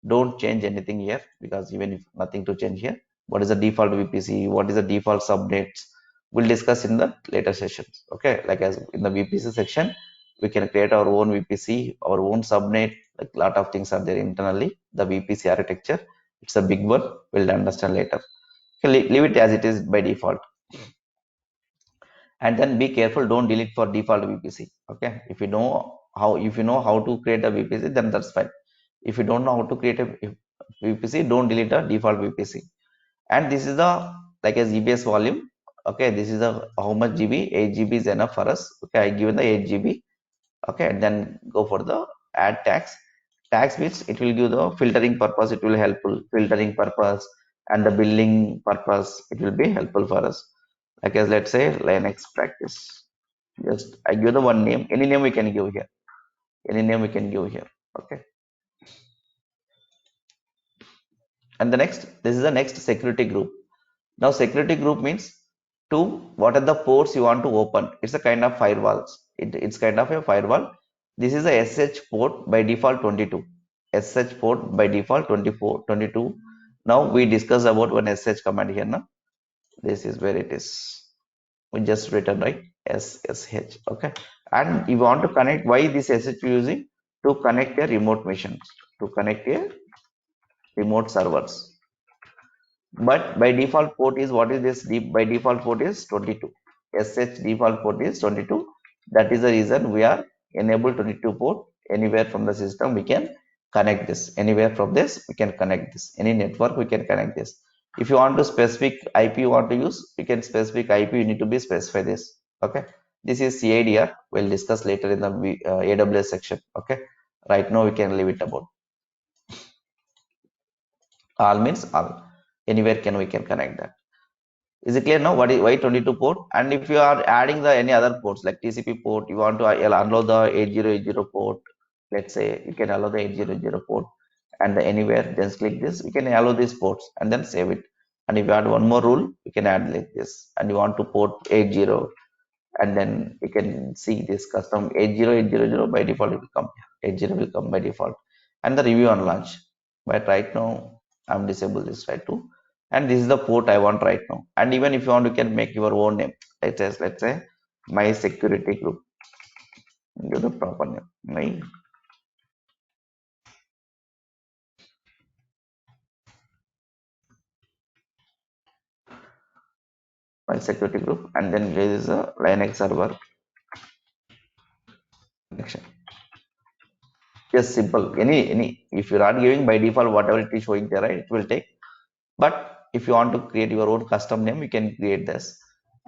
Don't change anything here because even if nothing to change here. What is the default VPC? What is the default subnets? We'll discuss in the later sessions. Okay, like as in the VPC section, we can create our own VPC, our own subnet. Like a lot of things are there internally. The VPC architecture, it's a big one. We'll understand later. Okay, leave it as it is by default. And then be careful, don't delete for default VPC. Okay, if you know how to create a VPC, then that's fine. If you don't know how to create a VPC, don't delete the default VPC. And this is the like as EBS volume. Okay, this is the how much GB. 8 GB is enough for us. Okay, I given the 8 GB. Okay, and then go for the add tags. Tags means it will give the filtering purpose, it will helpful filtering purpose, and the building purpose it will be helpful for us. Like as let's say Linux practice. Just I give the one name, any name we can give here. Any name we can give here. Okay. And the next, this is the next security group. Now security group means to what are the ports you want to open. It's a kind of firewalls. It's kind of a firewall. This is a SH port by default 22. SH port by default 24, 22. Now we discuss about one SH command here now. This is where it is. We just written right SSH. Okay. And you want to connect, why this SH using? To connect a remote machine. To connect a remote servers. But by default port is, what is this? By default port is 22. SH default port is 22. That is the reason we are enable 22 port. Anywhere from the system we can connect this. Anywhere from this we can connect this. Any network we can connect this. If you want to specific IP you want to use, you can specific IP, you need to be specify this. Okay. This is CIDR. We'll discuss later in the AWS section. Okay. Right now we can leave it about. All means all. Anywhere can we can connect that. Is it clear now? What is why 22 port? And if you are adding the any other ports like TCP port, you want to allow the 8080 port. Let's say you can allow the 8080 port, and anywhere just click this. You can allow these ports and then save it. And if you add one more rule, you can add like this. And you want to port 80, and then you can see this custom 80800 by default it will come. 80 will come by default, and the review on launch. But right now I'm disable this right too, and this is the port I want right now. And even if you want, you can make your own name. Let's say my security group. Give the proper name. My security group, and then there is a Linux server connection. Just simple. Any if you're not giving by default whatever it is showing there, right? It will take. But if you want to create your own custom name, you can create this.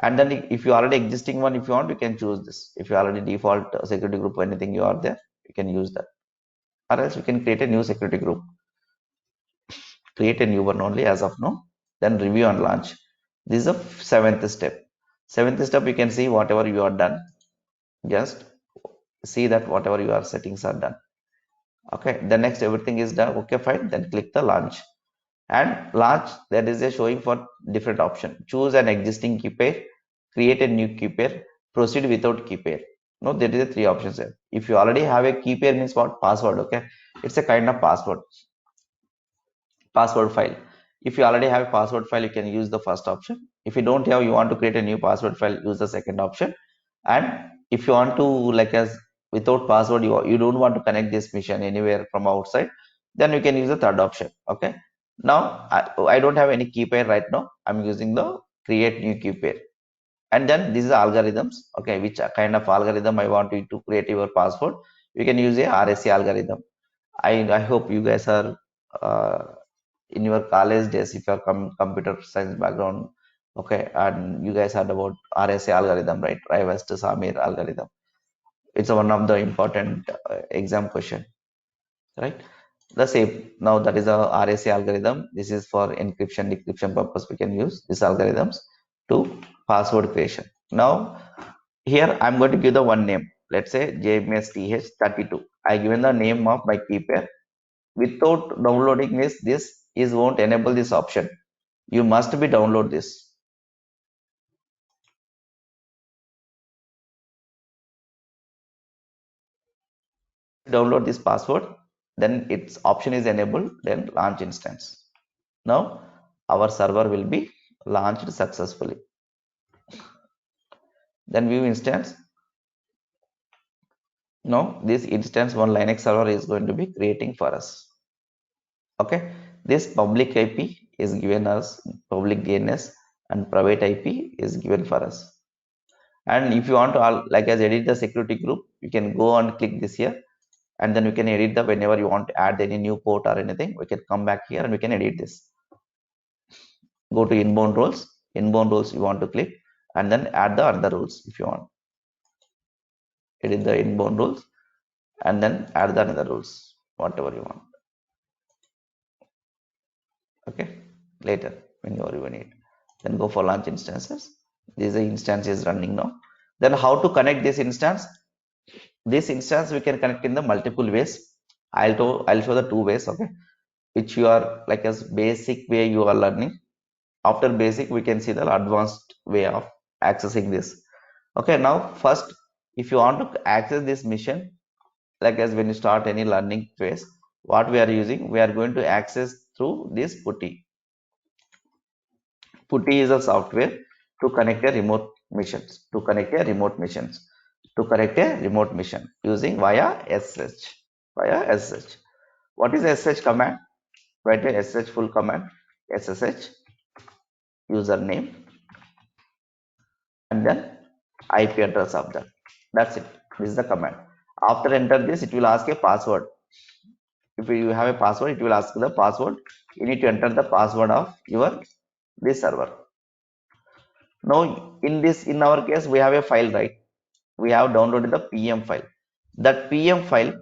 And then if you already existing one, if you want, you can choose this. If you already default security group or anything you are there, you can use that. Or else you can create a new security group. Create a new one only as of now. Then review and launch. This is the seventh step. Seventh step, you can see whatever you are done. Just see that whatever your settings are done. Okay. The next everything is done. Okay, fine. Then click the launch. And launch, that is a showing for different option. Choose an existing key pair, create a new key pair, proceed without key pair. No, there is a three options there. If you already have a key pair, means what? Password. Okay, it's a kind of password file. If you already have a password file, you can use the first option. If you don't have, you want to create a new password file, use the second option. And if you want to, like as without password, you don't want to connect this mission anywhere from outside, then you can use the third option. Okay. Now I don't have any key pair right now. I'm using the create new key pair. And then this is algorithms. Okay, which kind of algorithm I want you to create your password. You can use a RSA algorithm. I hope you guys are uh, in your college days, if you're computer science background, okay, and you guys heard about RSA algorithm, right? Rivest Samir algorithm. It's one of the important exam question, right? The same. Now that is a RSA algorithm. This is for encryption, decryption purpose. We can use these algorithms to password creation. Now here I'm going to give the one name. Let's say JMSTH32. I given the name of my key pair. Without downloading this is won't enable this option. You must be download this. Download this password, then its option is enabled, then launch instance. Now our server will be launched successfully. Then view instance. Now this instance one Linux server is going to be creating for us. Okay, this public IP is given us, public DNS, and private IP is given for us. And if you want to like as edit the security group, you can go and click this here, and then we can edit the whenever you want to add any new port or anything, we can come back here and we can edit this. Go to inbound roles you want to click, and then add the other rules if you want. Edit the inbound rules and then add the another rules. whatever you want. Okay, later when you even need. Then go for launch instances. This instance is running now. Then how to connect this instance? This instance we can connect in the multiple ways. I'll show the two ways. Okay, which you are like as basic way you are learning. After basic, we can see the advanced way of accessing this. Okay, now first, if you want to access this mission, like as when you start any learning phase, what we are using, we are going to access through this putty. Putty is a software to connect a remote missions, to connect a remote missions, to connect a remote mission using via SH, via SH. What is SH command? Write a SH full command, SSH username, and then IP address of that. That's it. This is the command. After enter this, it will ask a password. If you have a password, it will ask the password. You need to enter the password of your this server. Now, in our case, we have a file, right? We have downloaded the PM file. That PM file,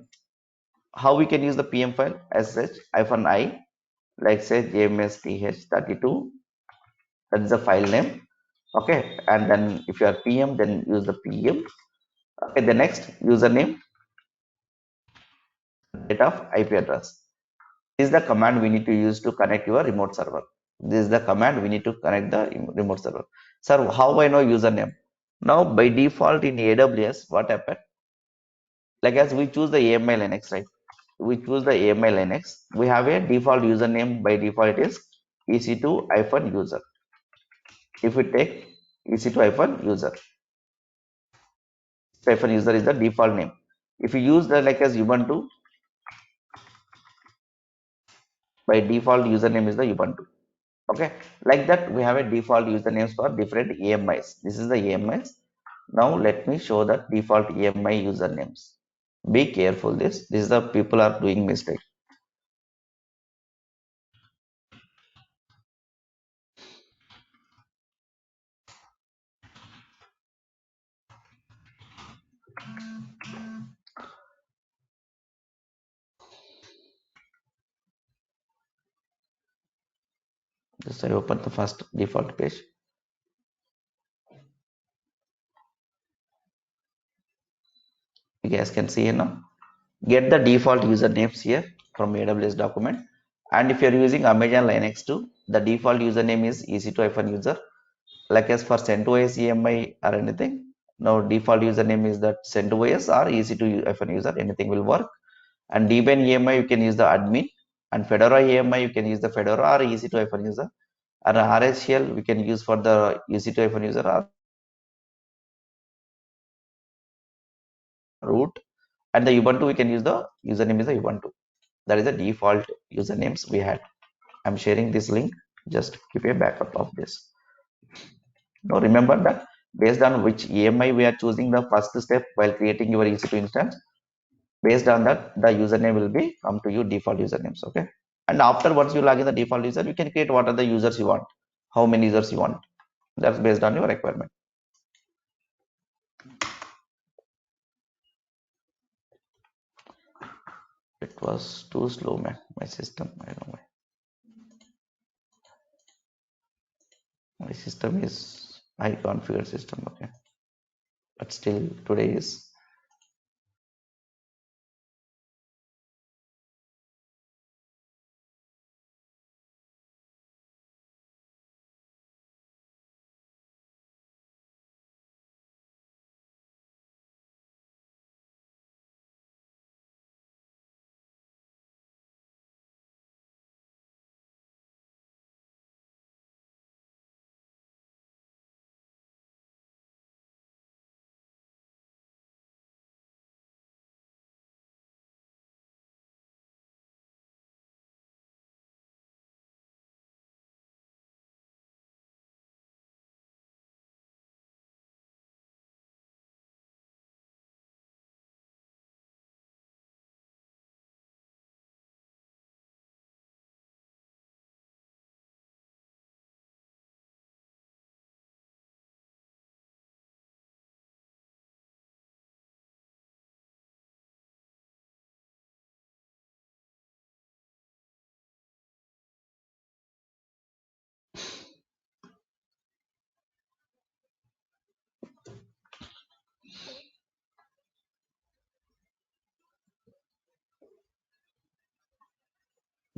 how we can use the PM file? sh-i, like say jmsth32. That's the file name. Okay, and then if you are PM, then use the PM. Okay, the next username, date of IP address. This is the command we need to use to connect your remote server. This is the command we need to connect the remote server. Sir, how I know username? Now by default in AWS, what happened? Like as we choose the AMI Linux, right? We choose the AMI Linux. We have a default username. By default, it is ec2-user. If we take ec2-user, -user is the default name. If you use the like as Ubuntu, by default username is the Ubuntu. Okay, like that we have a default usernames for different AMIs. This is the AMIs. Now let me show the default AMI usernames. Be careful, this is the people are doing mistake. Just I open the first default page. You guys can see here now. Get the default usernames here from AWS document. And if you're using Amazon Linux too, the default username is ec2-user. Like as for CentOS EMI or anything, now default username is that CentOS or ec2-user, anything will work. And Debian EMI you can use the admin, and Fedora EMI you can use the Fedora or ec2-user, and RHL we can use for the ec2-user or root, and the Ubuntu we can use the username is the Ubuntu. That is the default usernames we had. I'm sharing this link, just keep a backup of this. Now remember that based on which EMI we are choosing the first step while creating your EC2 instance, based on that the username will be come to you default usernames. Okay, and after once you log in the default user, you can create what are the users you want, how many users you want. That's based on your requirement. It was too slow, man, my system. I don't know why. My system is high configured system. Okay, but still today is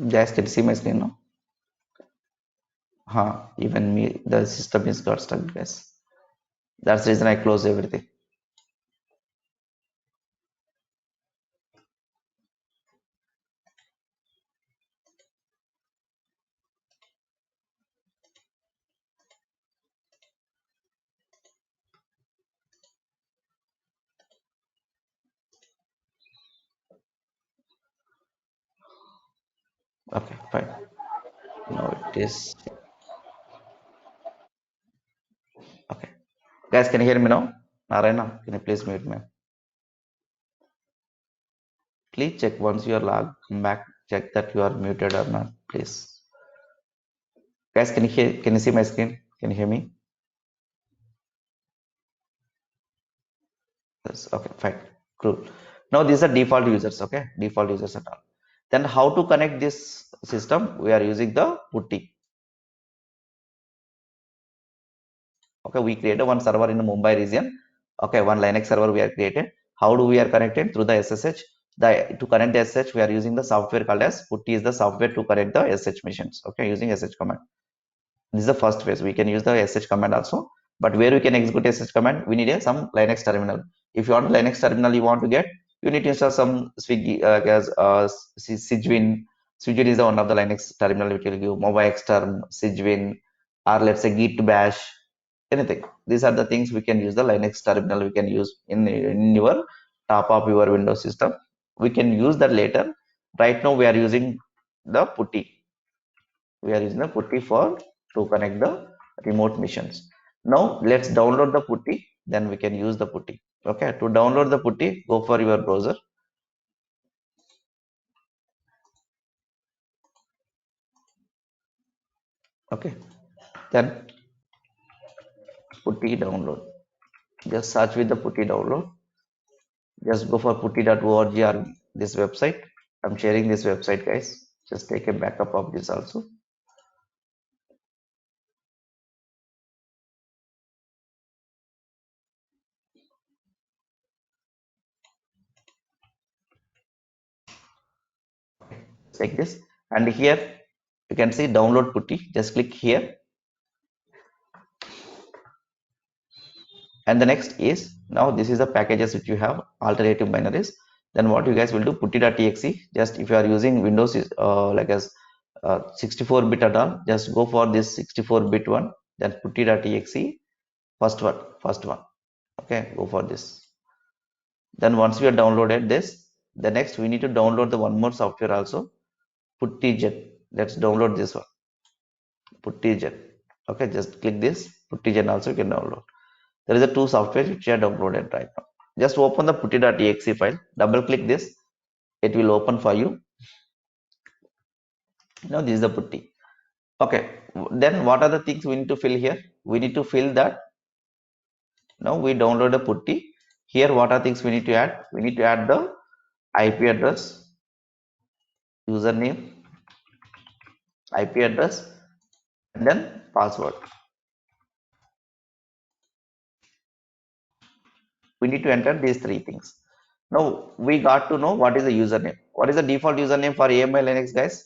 Guys, can you see my screen now? Even me, the system is got stuck, guys. That's the reason I close everything. Okay, fine. Now it is okay. Guys, can you hear me now? Narayana, can you please mute me? Please check once you are logged, come back, check that you are muted or not, please. Guys, can you hear? Can you see my screen? Can you hear me? Yes. Okay, fine. Cool. Now these are default users. Okay, default users and all. Then how to connect this system? We are using the putty. Okay, we created one server in the Mumbai region. Okay, one Linux server we are created. How do we are connected? Through the SSH. To connect the SSH, we are using the software called as putty is the software to connect the SSH machines. Okay, using SSH command. This is the first phase. We can use the sh command also, but where we can execute sh command, we need some Linux terminal. If you want Linux terminal, you want to get, you need to install some Swiggy as Sigwin. Sigwin is the one of the Linux terminal which will give Mova Xterm, Sigwin, or let's say Git Bash, anything. These are the things we can use the Linux terminal. We can use in your top of your Windows system. We can use that later. Right now we are using the putty. We are using the putty for to connect the remote missions. Now let's download the putty, then we can use the putty. Okay, to download the putty, go for your browser. Okay, then putty download. Just search with the putty download. Just go for putty.org or this website. I'm sharing this website, guys. Just take a backup of this also. Like this, and here you can see download putty. Just click here, and the next is, now this is the packages which you have alternative binaries. Then what you guys will do, putty.exe. Just if you are using Windows is like as 64-bit at all, just go for this 64-bit one. Then putty.exe, first one. Okay, go for this. Then once we have downloaded this, the next we need to download the one more software also, puttygen. Let's download this one, puttygen. Okay, just click this puttygen also, you can download. There is a two software which are downloaded right now. Just open the putty.exe file, double click this, it will open for you. Now this is the putty. Okay, then what are the things we need to fill here? We need to fill that. Now we download the putty. Here what are things we need to add? We need to add the IP address, username, IP address, and then password. We need to enter these three things. Now we got to know what is the username. What is the default username for AMI Linux, guys?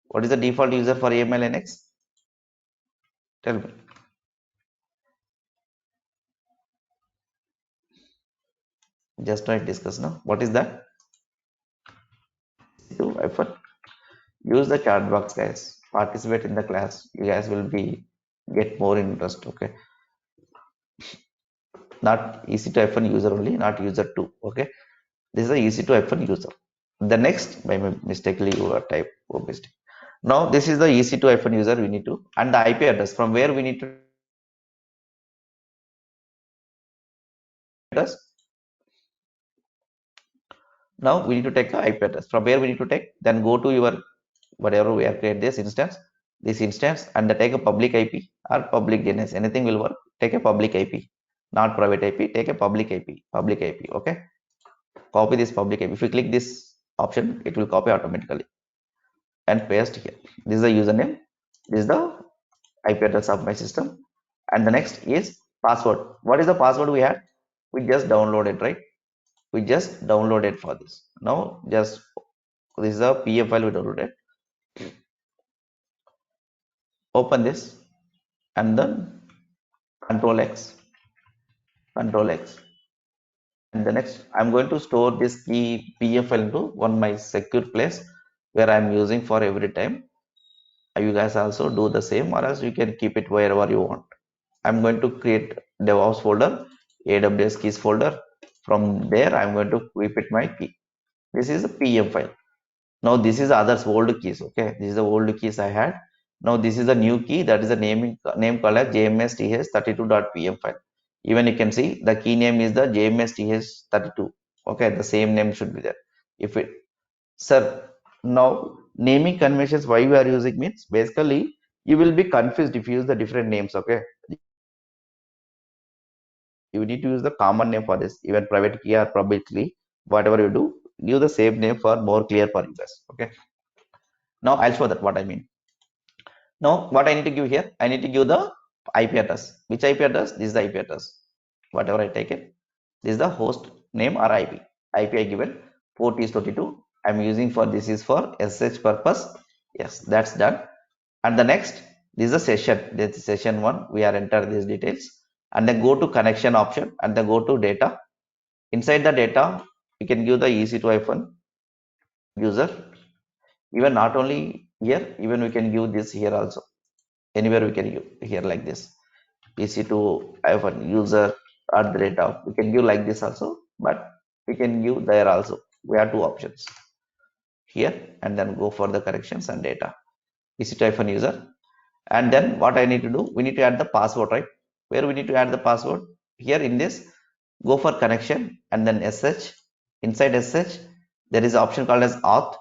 What is the default user for AMI Linux? Tell me. Just try to discuss now. What is that? To effort. Use the chat box, guys. Participate in the class. You guys will be get more interest. Okay. Not easy to F1 user only, not user 2. Okay. This is a easy to F1 user. The next, by mistakenly you are type mistake. Now this is the easy to F1 user we need to, and the IP address from where we need to address. Now we need to take the IP address. From where we need to take, then go to your whatever we are create this instance, and take a public IP or public DNS. Anything will work. Take a public IP, not private IP. Take a public IP. Public IP. Okay. Copy this public IP. If you click this option, it will copy automatically and paste here. This is the username. This is the IP address of my system. And the next is password. What is the password we had? We just downloaded, right? We just downloaded for this. Now just this is a PDF file we downloaded. Open this and then Control X, Control X. And the next, I'm going to store this key PF file into one my secure place where I'm using for every time. You guys also do the same, or else you can keep it wherever you want. I'm going to create DevOps folder, AWS keys folder. From there, I'm going to keep it my key. This is a PM file. Now this is others old keys. Okay, this is the old keys I had. Now this is a new key, that is a name called as jmsth32.pm file. Even you can see the key name is the jmsth32. Okay, the same name should be there. If it, sir, now naming conventions why we are using means basically you will be confused if you use the different names. Okay, you need to use the common name for this. Even private key or public key, whatever you do, use the same name for more clear for you guys. Okay, now I'll show that what I mean. Now, what I need to give here, I need to give the IP address. Which IP address? This is the IP address. Whatever I take it, this is the host name or IP. IP I given, port is 22. I'm using for this is for SSH purpose. Yes, that's done. And the next, this is the session. This is session 1. We are enter these details. And then go to connection option and then go to data. Inside the data, you can give the ec2-user. Even not only here, even we can give this here also. Anywhere we can give here like this. ec2-user at the rate of, we can give like this also, but we can give there also. We have two options here, and then go for the corrections and data. ec2-user, and then what I need to do, we need to add the password, right? Where we need to add the password? Here in this, go for connection and then sh. Inside sh, there is an option called as auth.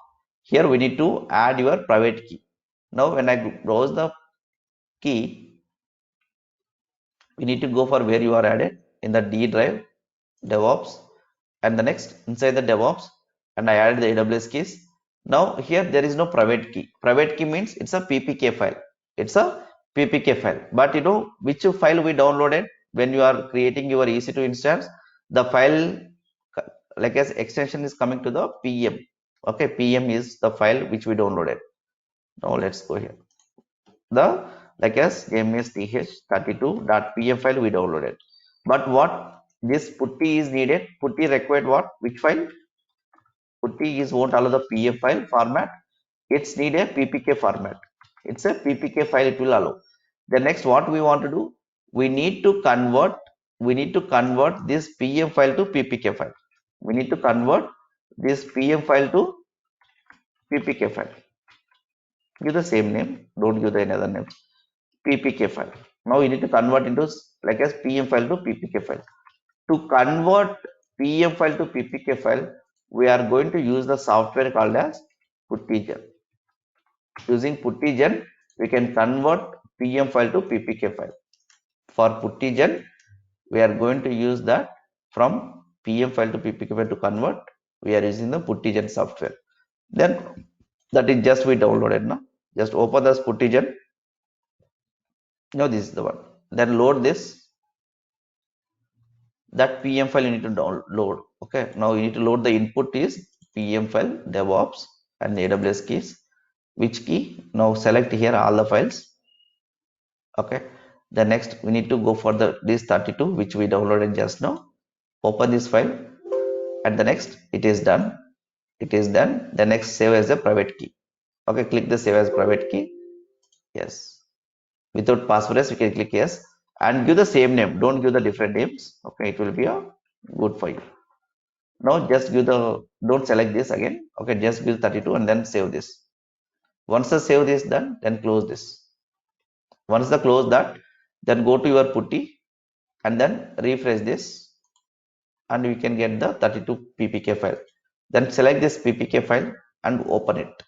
Here we need to add your private key. Now when I browse the key, we need to go for where you are added in the D drive, DevOps, and the next inside the DevOps, and I added the AWS keys. Now here there is no private key. Private key means it's a PPK file. It's a PPK file. But you know which file we downloaded when you are creating your EC2 instance? The file like as extension is coming to the PM. Okay, PM is the file which we downloaded. Now let's go here. The like as msth32.pm file we downloaded. But what this putty is needed? Putty required what? Which file? Putty is won't allow the PF file format. It's need a PPK format. It's a PPK file it will allow. The next what we want to do? We need to convert. We need to convert this PM file to PPK file. We need to convert this PM file to PPK file. Give the same name. Don't give the another name. PPK file. Now you need to convert into like as PM file to PPK file. To convert PM file to PPK file, we are going to use the software called as Puttigen. Using Puttigen, we can convert PM file to PPK file. For Puttigen, we are going to use that from PM file to PPK file to convert. We are using the Puttigen software. Then that is just we downloaded now. Just open this Puttigen. Now this is the one. Then load this. That PM file you need to download. Okay, now you need to load the input is PM file, DevOps, and AWS keys. Which key? Now select here all the files. Okay, the next we need to go for the this 32 which we downloaded just now. Open this file, and the next it is done. It is done. The next save as a private key. Okay, click the save as private key. Yes. Without passwords, you can click yes and give the same name. Don't give the different names. Okay, it will be a good for you. Now just give the, don't select this again. Okay, just give 32 and then save this. Once the save this done, then close this. Once the close that, then go to your putty and then refresh this, and we can get the 32 ppk file. Then select this ppk file and open it,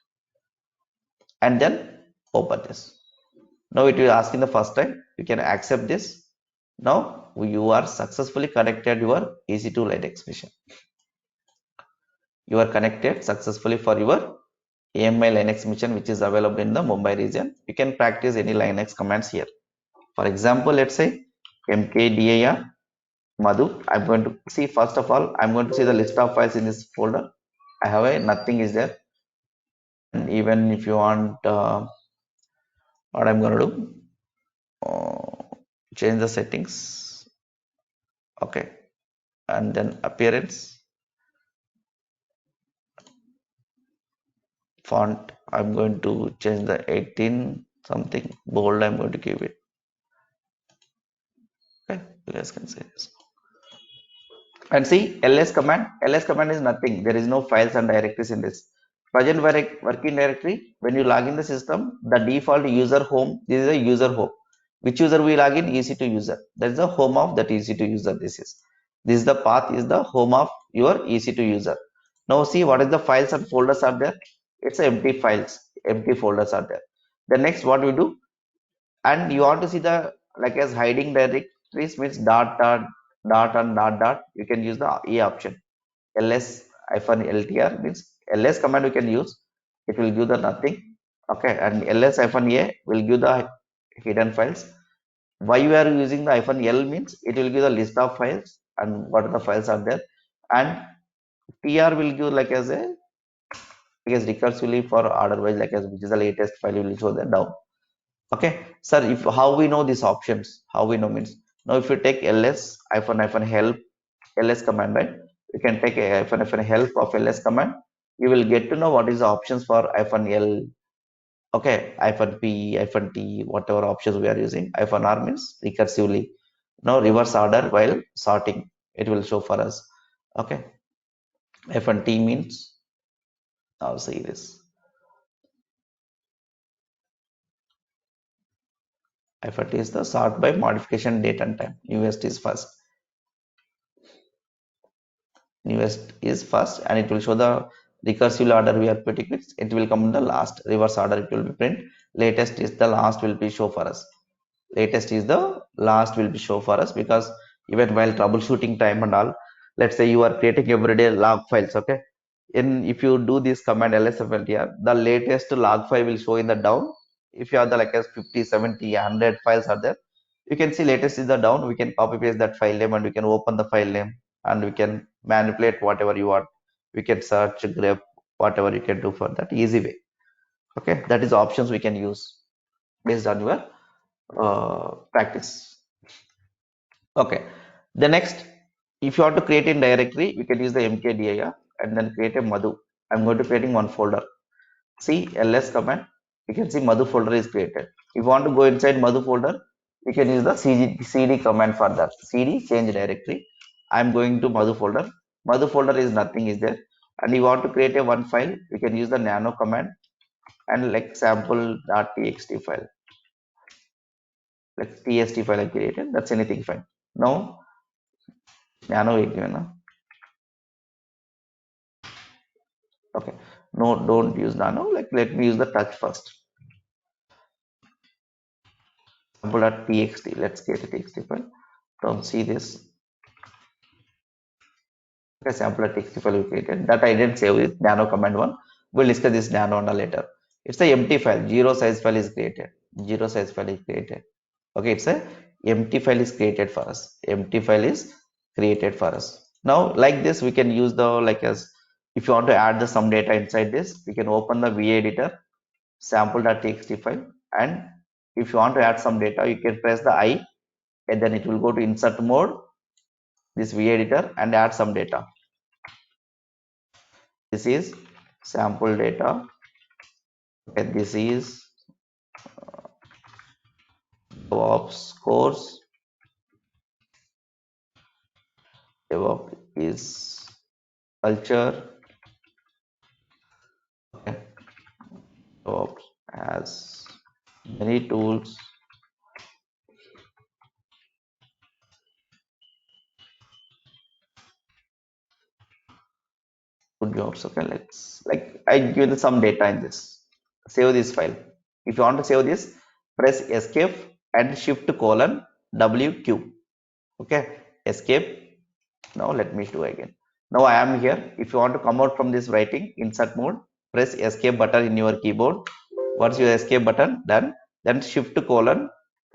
and then open this. Now it will ask in the first time, you can accept this. Now you are successfully connected your EC2 Linux machine. You are connected successfully for your AMI Linux mission, which is available in the Mumbai region. You can practice any Linux commands here. For example, let's say mkdir Madhu. I'm going to see, first of all, I'm going to see the list of files in this folder. I have a nothing is there. And even if you want What I'm gonna do, change the settings. Okay, and then appearance, font. I'm going to change the 18 something bold. I'm going to give it. Okay, you guys can say this. And see, ls command is nothing. There is no files and directories in this. Present working directory, when you log in the system, the default user home, this is a user home. Which user we log in? EC2 user. That is the home of that EC2 user. This is the path, is the home of your EC2 user. Now see what is the files and folders are there. It's empty files, empty folders are there. The next what we do, and you want to see the like as hiding directories means dot and dot, you can use the e option. ls hyphen ltr means ls command we can use, it will give the nothing. Okay, and ls hyphen a will give the hidden files. Why you are using the hyphen l means it will give the list of files and what are the files are there. And tr will give like as a, because recursively for order wise, like as which is the latest file, will show the down. Okay, sir, if how we know these options, how we know means, now if you take ls hyphen help ls command, right, you can take a hyphen help of ls command, you will get to know what is the options for hyphen l. Okay, hyphen p hyphen t, whatever options we are using. Hyphen r means recursively, now reverse order while sorting, it will show for us. Okay, hyphen t means, I'll see this, hyphen t is the sort by modification date and time, newest is first, newest is first, and it will show the recursive order we are putting it. It will come in the last, reverse order it will be print. Latest is the last will be show for us. Latest is the last will be show for us, because even while troubleshooting time and all, let's say you are creating everyday log files. Okay, in if you do this command lsfltr, the latest log file will show in the down. If you have the like as 50 70 100 files are there, you can see latest is the down, we can copy paste that file name and we can open the file name and we can manipulate whatever you want. We can search, grep, whatever you can do for that easy way. Okay, that is options we can use based on your practice. Okay, the next, if you want to create in directory, we can use the mkdir and then create a madhu. I'm going to creating one folder. See ls command, you can see madhu folder is created. If you want to go inside madhu folder, you can use the cd command for that. Cd change directory. I'm going to madhu folder. Madhu folder is nothing is there, and you want to create a one file, you can use the nano command and like sample.txt file, like tst file I created. That's anything fine. Now nano again. Okay, no, don't use nano. Like let me use the touch first. Sample.txt. Let's create a txt file. Don't see this. Okay, sample.txt file we created. That I didn't save it. Nano command one. We'll discuss this nano on a later. It's a empty file. Zero size file is created. Zero size file is created. Okay, it's a empty file is created for us. Empty file is created for us. Now, like this, we can use the like as if you want to add the some data inside this, we can open the v editor, sample.txt file, and if you want to add some data, you can press the I, and then it will go to insert mode, this v editor, and add some data. This is sample data. Okay, this is DevOps course. DevOps is culture. Okay, DevOps has many tools. Good jobs. Okay, let's like I give some data in this. Save this file. If you want to save this, press escape and shift colon WQ. Okay, escape. Now let me do again. Now I am here. If you want to come out from this writing insert mode, press escape button in your keyboard. Once your escape button done, then shift colon,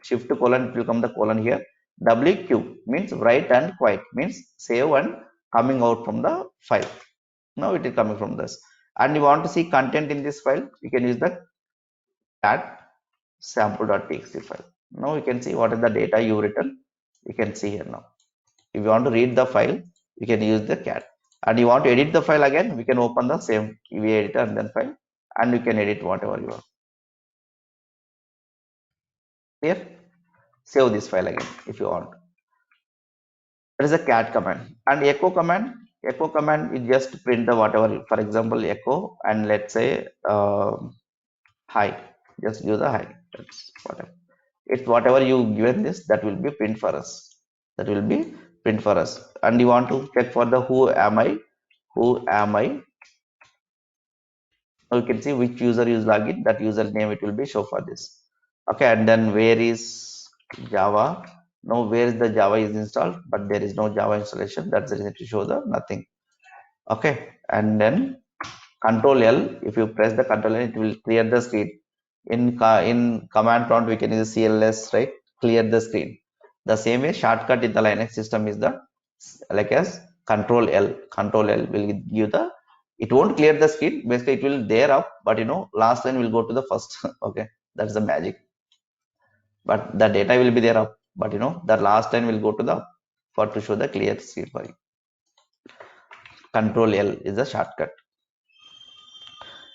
it will come the colon here. WQ means write and quiet, means save and coming out from the file. Now it is coming from this. And you want to see content in this file, you can use the cat sample.txt file. Now you can see what is the data you written. You can see here now. If you want to read the file, you can use the cat. And you want to edit the file again, we can open the same EV editor and then file, and you can edit whatever you want. Here, save this file again if you want. That is a cat command. And echo command is just print the whatever. For example, echo and let's say hi. Just use the hi. That's whatever. It's whatever you given this, that will be print for us. That will be print for us. And you want to check for the who am I? Who am I? Now you can see which user is login. That username it will be show for this. Okay, and then where is Java? Now where is the Java is installed, but there is no Java installation. That's the reason to show the nothing. Okay, and then Control L. If you press the Control L, it will clear the screen. In command prompt, we can use CLS, right? Clear the screen. The same way shortcut in the Linux system is the like as Control L. Control L will give the. It won't clear the screen. Basically, it will there up, but last line will go to the first. Okay, that's the magic. But the data will be there up, but the last line will go to the for to show the clear screen for you. Control L is the shortcut.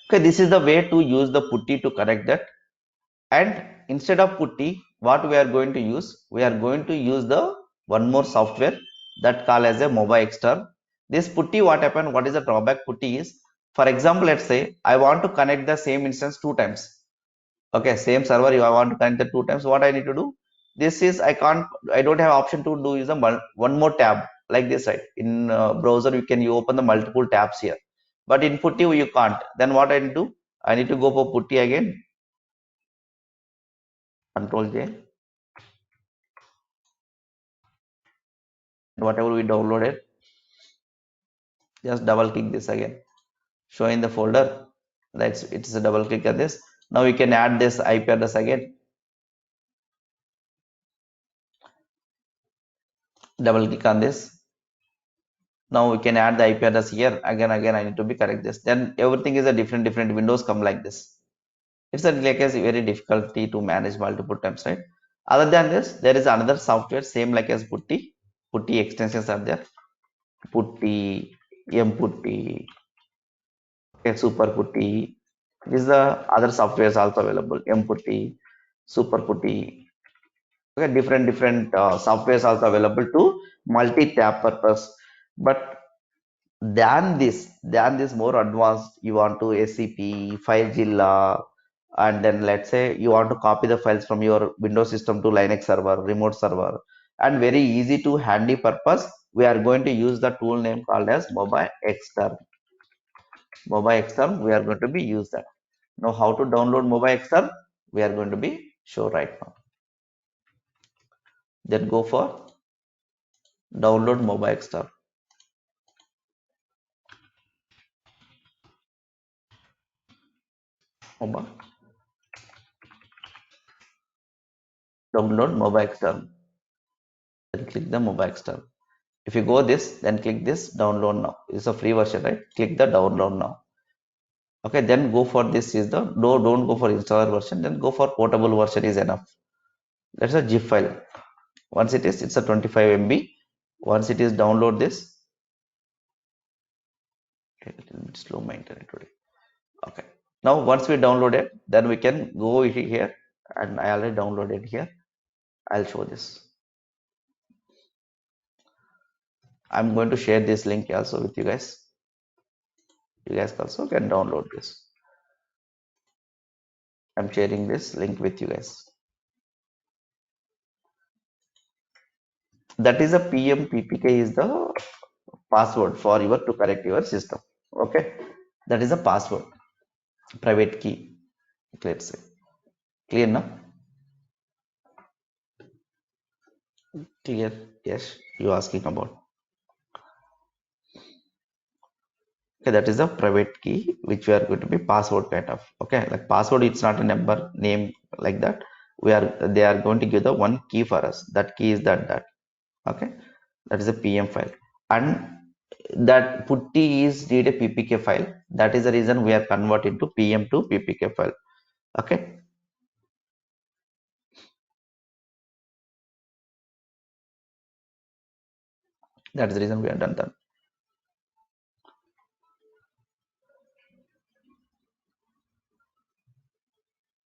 Okay, this is the way to use the putty to correct that. And instead of putty, what we are going to use? We are going to use the one more software that called as a mobile extern. This putty, what happened? What is the drawback? Putty is, for example, let's say I want to connect the same instance 2 times. Okay, same server, I want to connect the 2 times. What I need to do? This is I don't have option to do is a one more tab like this, right? In browser, you open the multiple tabs here, but in putty you can't. Then what I need to do? I need to go for putty again. Control J. Whatever we downloaded, just double click this again. Show in the folder. It's a double click on this. Now we can add this IP address again. Double click on this. Now we can add the IP address here. Again, I need to be correct this. Then everything is a different windows come like this. It's a very difficulty to manage multiple times, right? Other than this, there is another software same like as putty. Putty extensions are there. Putty, mputty, okay, super putty. These are other softwares also available. mputty, super putty. Okay, different softwares also available to multi-tab purpose. But than this more advanced, you want to SCP, FileZilla, and then let's say you want to copy the files from your Windows system to Linux server, remote server, and very easy to handy purpose. We are going to use the tool name called as Mobile Extern. Mobile Extern, we are going to be use that. Now, how to download Mobile Extern? We are going to be show right now. Then go for download Mobile Extern. Mobile. Download Mobile Extern. Then click the Mobile Extern. If you go this, then click this download now. It's a free version, right? Click the download now. Okay, then go for this is the no, don't go for installer version, then go for portable version is enough. That's a zip file. Once it's a 25 MB. Once it is download this, a little bit slow my internet today. Okay. Now once we download it, then we can go here, and I already downloaded here. I'll show this. I'm going to share this link also with you guys. You guys also can download this. I'm sharing this link with you guys. That is a PMPPK is the password for your to correct your system. Okay, that is a password, private key. Let's say clear now. Clear? Yes, you asking about. Okay, that is a private key which we are going to be password kind of. Okay, like password, it's not a number name like that. They are going to give the one key for us. That key is that. Okay, that is a PM file, and that putty is read a ppk file. That is the reason we are converting to PM to ppk file. Okay, That's the reason we have done that.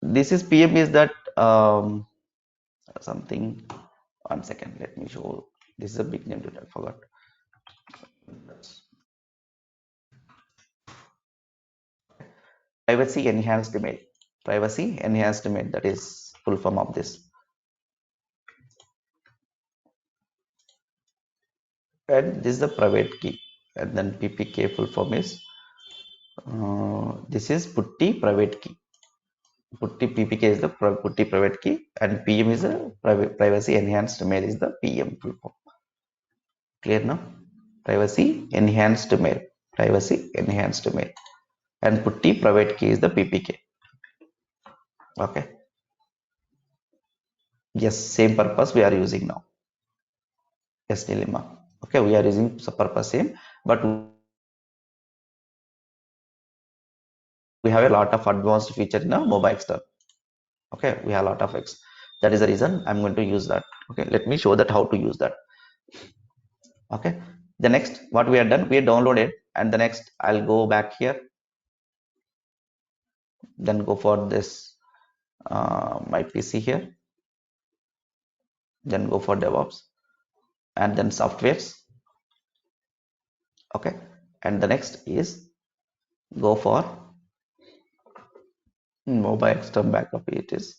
This is PM is that something. 1 second, let me show. This is a big name that I forgot. Privacy enhanced mail. Privacy enhanced mail. That is full form of this. And this is the private key. And then PPK full form is this is Putty private key. Putty PPK is the Putty private key, and PM is a privacy enhanced mail is the PM full form. Clear now? Privacy enhanced mail. Privacy enhanced mail. And Putty private key is the PPK. Okay. Yes, same purpose we are using now. Yes, dilemma. Okay, we are using purpose same, but we have a lot of advanced feature in a mobile store. Okay, we have a lot of X. That is the reason I'm going to use that. Okay, let me show that how to use that. Okay, the next what we have done, we downloaded, and the next I'll go back here, then go for this my PC here, then go for DevOps, and then softwares. Okay, and the next is go for mobile external backup. It is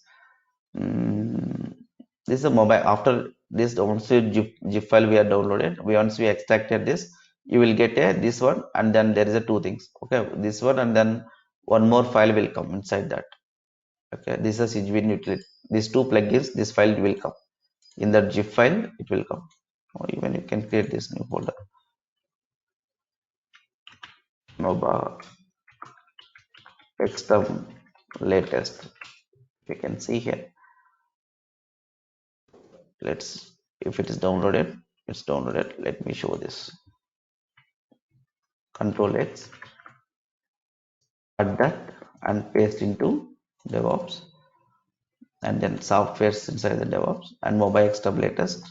this is a mobile. After this, once you zip file we are downloaded, once we extracted this, you will get a this one, and then there is a two things. Okay, this one, and then one more file will come inside that. Okay, this is a Sigwin utility. These two plugins, this file will come in that zip file. It will come, or even you can create this new folder. Mobile external latest. You can see here. Let's, if it is downloaded, it's downloaded. Let me show this. Control X, cut that and paste into DevOps, and then softwares inside the DevOps and mobile external latest,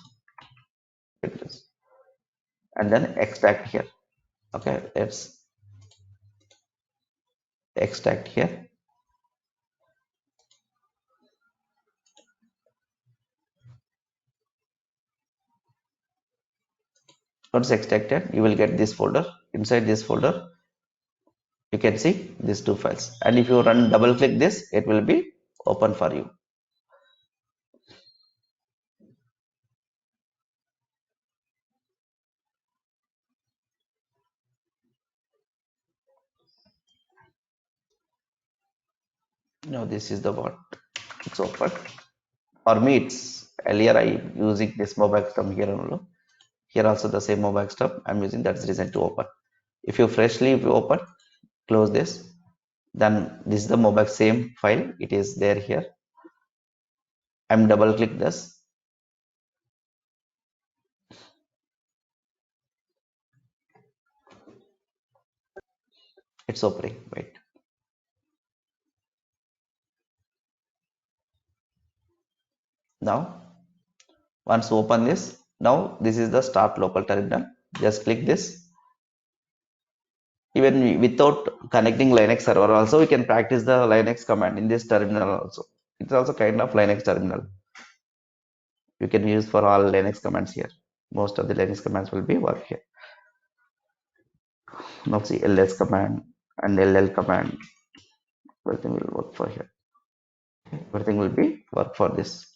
and then extract here. Okay, let's extract here. Once extracted, you will get this folder. Inside this folder, you can see these two files, and if you run double click this, it will be open for you. Now this is the what it's open. For me, it's earlier I using this mobile from here only. Here also the same mobile stuff I'm using. That's the reason to open. If you freshly open, close this, then this is the mobile same file. It is there here. I'm double click this. It's opening. Wait. Now, once open this, now this is the start local terminal. Just click this. Even without connecting Linux server, also we can practice the Linux command in this terminal also. It's also kind of Linux terminal. You can use for all Linux commands here. Most of the Linux commands will be work here. Now see ls command and ll command. Everything will work for here. Everything will be work for this.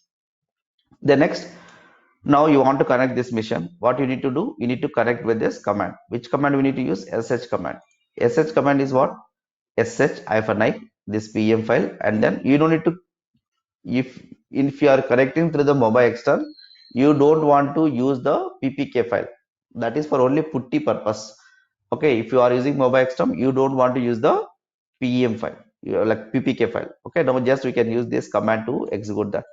The next, now you want to connect this mission. What you need to do? You need to connect with this command. Which command we need to use? sh command. Sh command is what? sh-i this pm file, and then you don't need to, if you are connecting through the mobile external, you don't want to use the ppk file. That is for only putty purpose. Okay, if you are using mobile external, you don't want to use the pem file, like ppk file. Okay, now just we can use this command to execute that.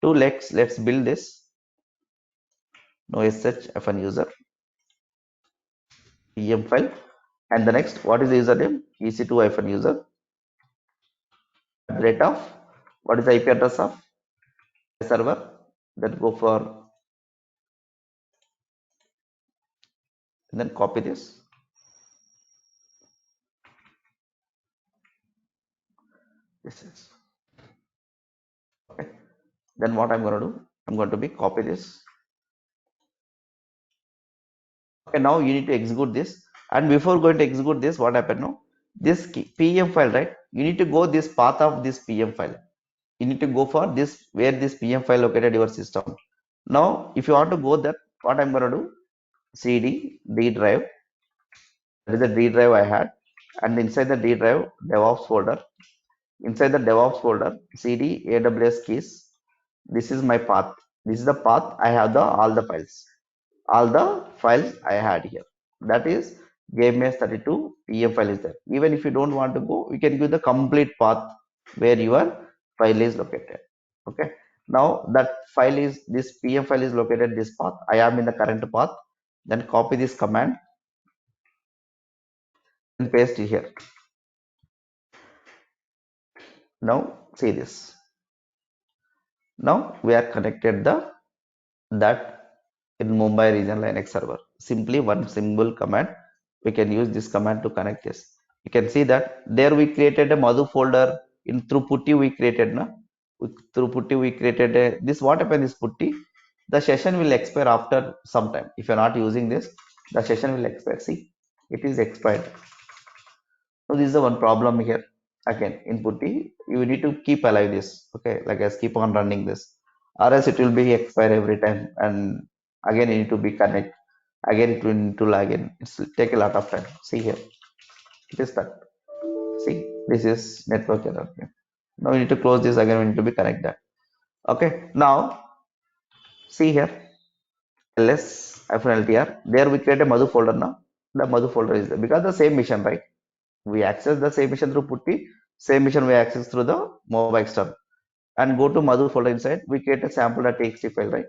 To let's build this. No sh fn user pem file, and the next, what is the username? ec2 user rate of, what is the ip address of server, then go for and then copy this. This is okay. Then what I'm going to do? I'm going to be copy this. Okay, now you need to execute this. And before going to execute this, what happened now? This PM file, right? You need to go this path of this PM file. You need to go for this where this PM file located your system. Now, if you want to go that, what I'm going to do? CD D drive. That is the D drive I had, and inside the D drive DevOps folder. Inside the DevOps folder, CD AWS keys. This is my path. This is the path. I have the all the files I had here. That is GameS32 PM file is there. Even if you don't want to go, you can give the complete path where your file is located. Okay. Now that file is this PM file is located this path. I am in the current path. Then copy this command and paste it here. Now see this. Now we are connected that in Mumbai region Linux server. Simply one simple command. We can use this command to connect this. You can see that there we created a Madhu folder in through putty we created na. Through putty we created a this what happened is putty. The session will expire after some time. If you're not using this, the session will expire. See, it is expired. So this is the one problem here. Again, in putty, you need to keep alive this. Okay, like as keep on running this, or else it will be expire every time, and again you need to be connect. Again it will need to log in. It's take a lot of time. See here, it is that. See, this is network error. Okay. Now we need to close this again. We need to be connect that. Okay. Now see here, ls -ltr. There we create a Madhu folder now. The Madhu folder is there because the same mission, right? We access the same mission through putty, same mission we access through the mobile external, and go to Madhu folder inside. We create a sample.txt file, right?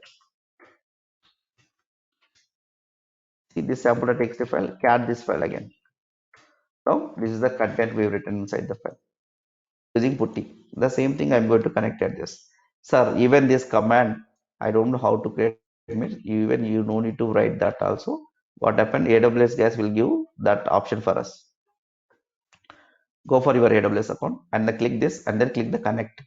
See this sample.txt file, cat this file again. Now this is the content we've written inside the file using putty. The same thing I'm going to connect at this. Sir, even this command, I don't know how to create it. Even you no need to write that also. What happened? AWS guys will give that option for us. Go for your AWS account and then click this and then click the connect.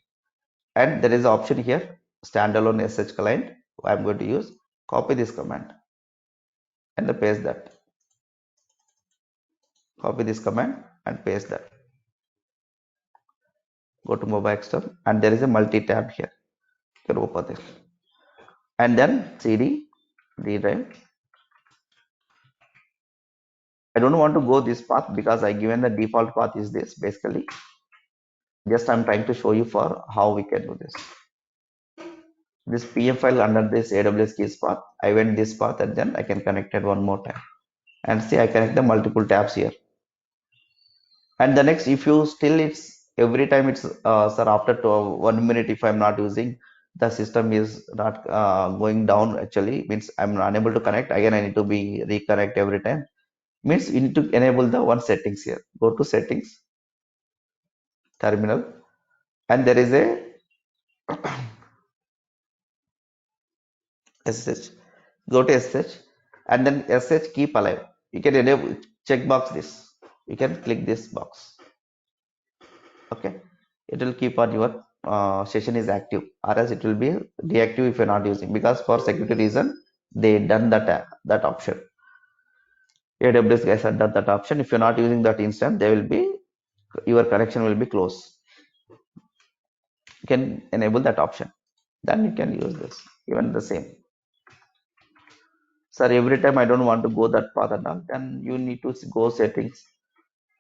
And there is an option here, standalone sh client. I'm going to use copy this command and then paste that. Copy this command and paste that. Go to mobile external and there is a multi-tab here. You can open this and then CD D drive. I don't want to go this path because I given the default path is this basically. Just I'm trying to show you for how we can do this. This PM file under this AWS keys path. I went this path and then I can connect it one more time. And see I connect the multiple tabs here. And the next, if you still it's every time it's sir after 1 minute if I'm not using the system is not going down actually means I'm unable to connect again I need to be reconnect every time means you need to enable the one settings here. Go to settings terminal and there is a sh. Go to sh and then sh keep alive. You can enable checkbox this. You can click this box. Okay, it will keep on your session is active or else it will be deactive if you're not using because for security reason they done that option. AWS guys have done that option. If you're not using that instant, they will be your connection will be closed. You can enable that option. Then you can use this. Even the same. Sir, every time I don't want to go that path and all, then you need to go settings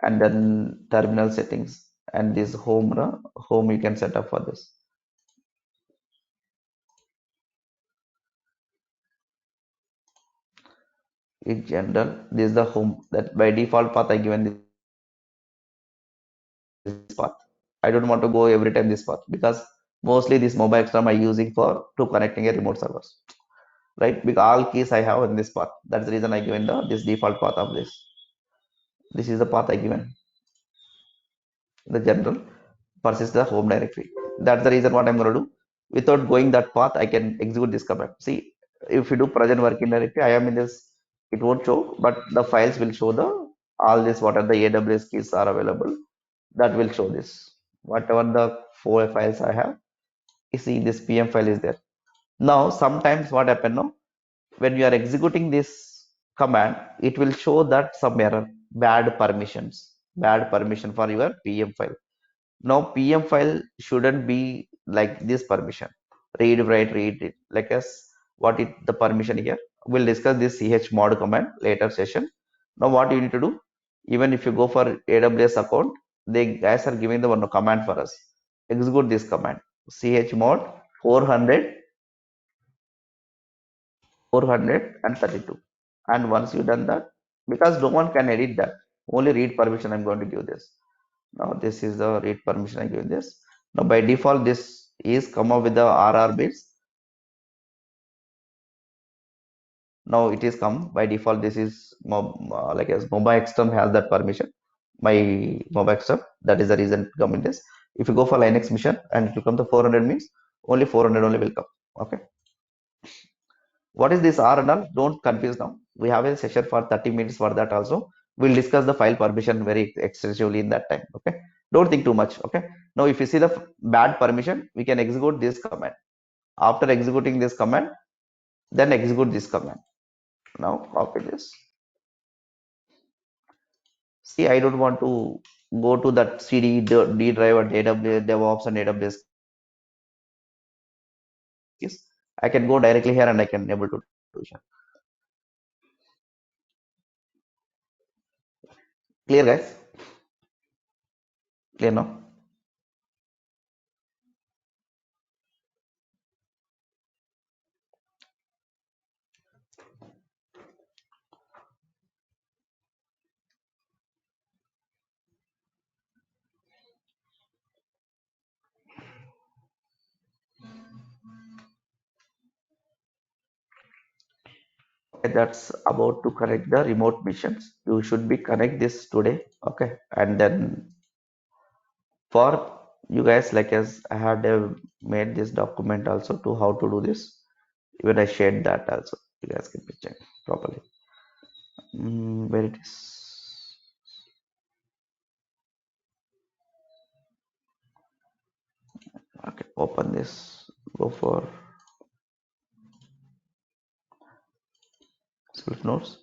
and then terminal settings and this home you can set up for this. In general, this is the home that by default path I given this path. I don't want to go every time this path because mostly this mobile external I'm using for to connecting a remote servers, right? Because all keys I have in this path. That's the reason I given this default path of this. This is the path I given. The general persist the home directory. That's the reason what I'm going to do. Without going that path, I can execute this command. See, if you do present working directory, I am in this it won't show, but the files will show the all this what are the AWS keys are available. That will show this. Whatever the four files I have, you see this PM file is there. Now sometimes what happen now, when you are executing this command, it will show that some error, bad permission for your PM file. Now PM file shouldn't be like this permission. Read, write, read it. Like us, what is the permission here? We'll discuss this chmod command later session. Now what you need to do, even if you go for AWS account, they guys are giving the one command for us. Execute this command. Chmod 400 432. And once you done that, because no one can edit that, only read permission I'm going to give this. Now this is the read permission I give this. Now by default this is come up with the RR bits. Now it is come by default. This is like as mobile extern has that permission. My mobile extern, that is the reason to come in this. If you go for Linux mission and it will come to 400 means only 400 only will come. Okay. What is this R and all? Don't confuse now. We have a session for 30 minutes for that also. We'll discuss the file permission very extensively in that time. Okay. Don't think too much. Okay. Now, if you see the bad permission, we can execute this command. After executing this command, then execute this command. Now, copy this. See, I don't want to go to that CD, D drive, and AWS DevOps and AWS keys. I can go directly here and I can able to do it. Clear, guys? Clear now? That's about to connect the remote missions. You should be connect this today. Okay. And then for you guys, like as I had made this document also to how to do this. Even I shared that also. You guys can check properly. Where it is. Okay. Open this. Go for self notes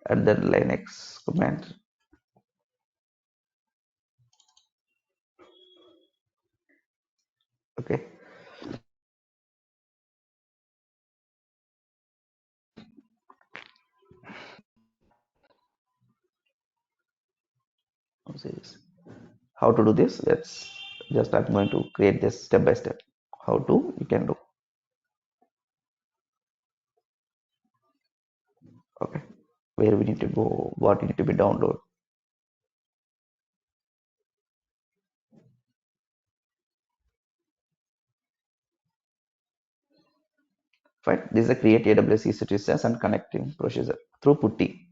and then Linux command. Okay. See this. How to do this? Let's just I'm going to create this step by step. How to you can do. Okay. Where we need to go, what need to be download. Fine. This is a create AWS EC2 instance and connecting procedure through putty.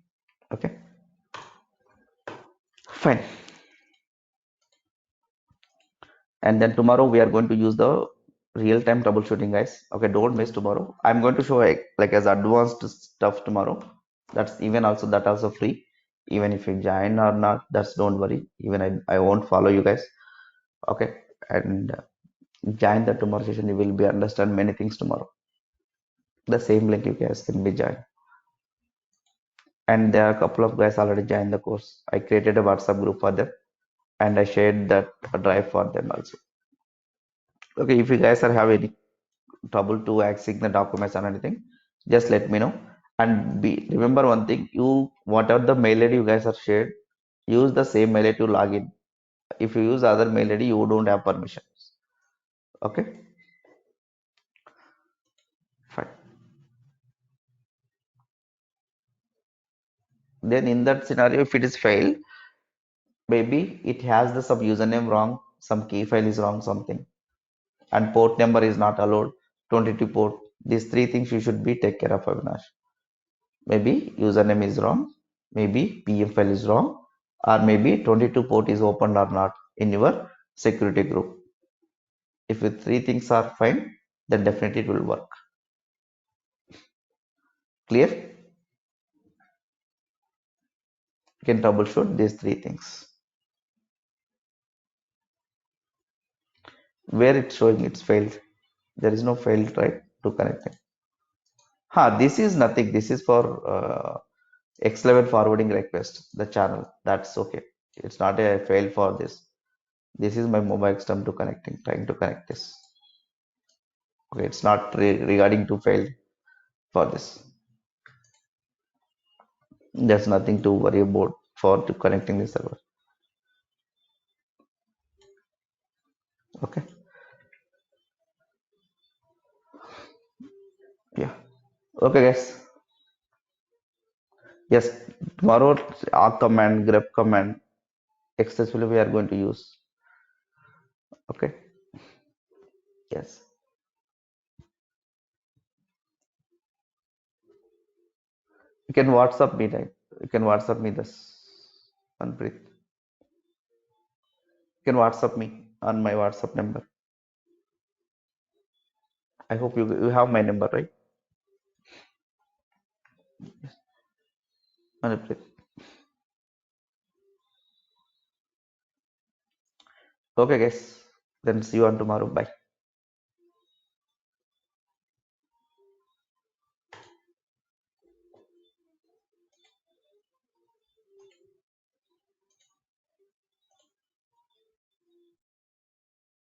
Okay. Fine. And then tomorrow we are going to use the real-time troubleshooting, guys. Okay, don't miss tomorrow. I'm going to show like as advanced stuff tomorrow. That's even also that also free. Even if you join or not, that's don't worry. Even I won't follow you guys. Okay. And join the tomorrow session. You will be understand many things tomorrow. The same link you guys can be joined. And there are a couple of guys already joined the course. I created a WhatsApp group for them and I shared that drive for them also. Okay, if you guys are having any trouble to accessing the documents or anything, just let me know. And be remember one thing, you whatever the mail ID you guys are shared, use the same mail ID to log in. If you use other mail ID, you don't have permissions. Okay, fine. Then in that scenario, if it is failed, maybe it has the some username wrong, some key file is wrong, something, and port number is not allowed, 22 port. These three things you should be take care of, Avinash. Maybe username is wrong, maybe PM file is wrong, or maybe 22 port is opened or not in your security group. If the three things are fine, then definitely it will work. Clear? You can troubleshoot these three things. Where it's showing it's failed. There is no failed, right, to connecting. This is nothing. This is for X11 forwarding request, the channel. That's okay. It's not a fail for this. This is my mobile system to connecting, trying to connect this. Okay, it's not regarding to fail for this. There's nothing to worry about for to connecting the server. Okay. Yeah. Okay, guys. Yes, tomorrow R command, grep command, extensively we are going to use. Okay. Yes. You can WhatsApp me, right? You can WhatsApp me this, Manpreet. You can WhatsApp me on my WhatsApp number. I hope you have my number, right? Manpreet. Okay, guys. Then see you on tomorrow. Bye.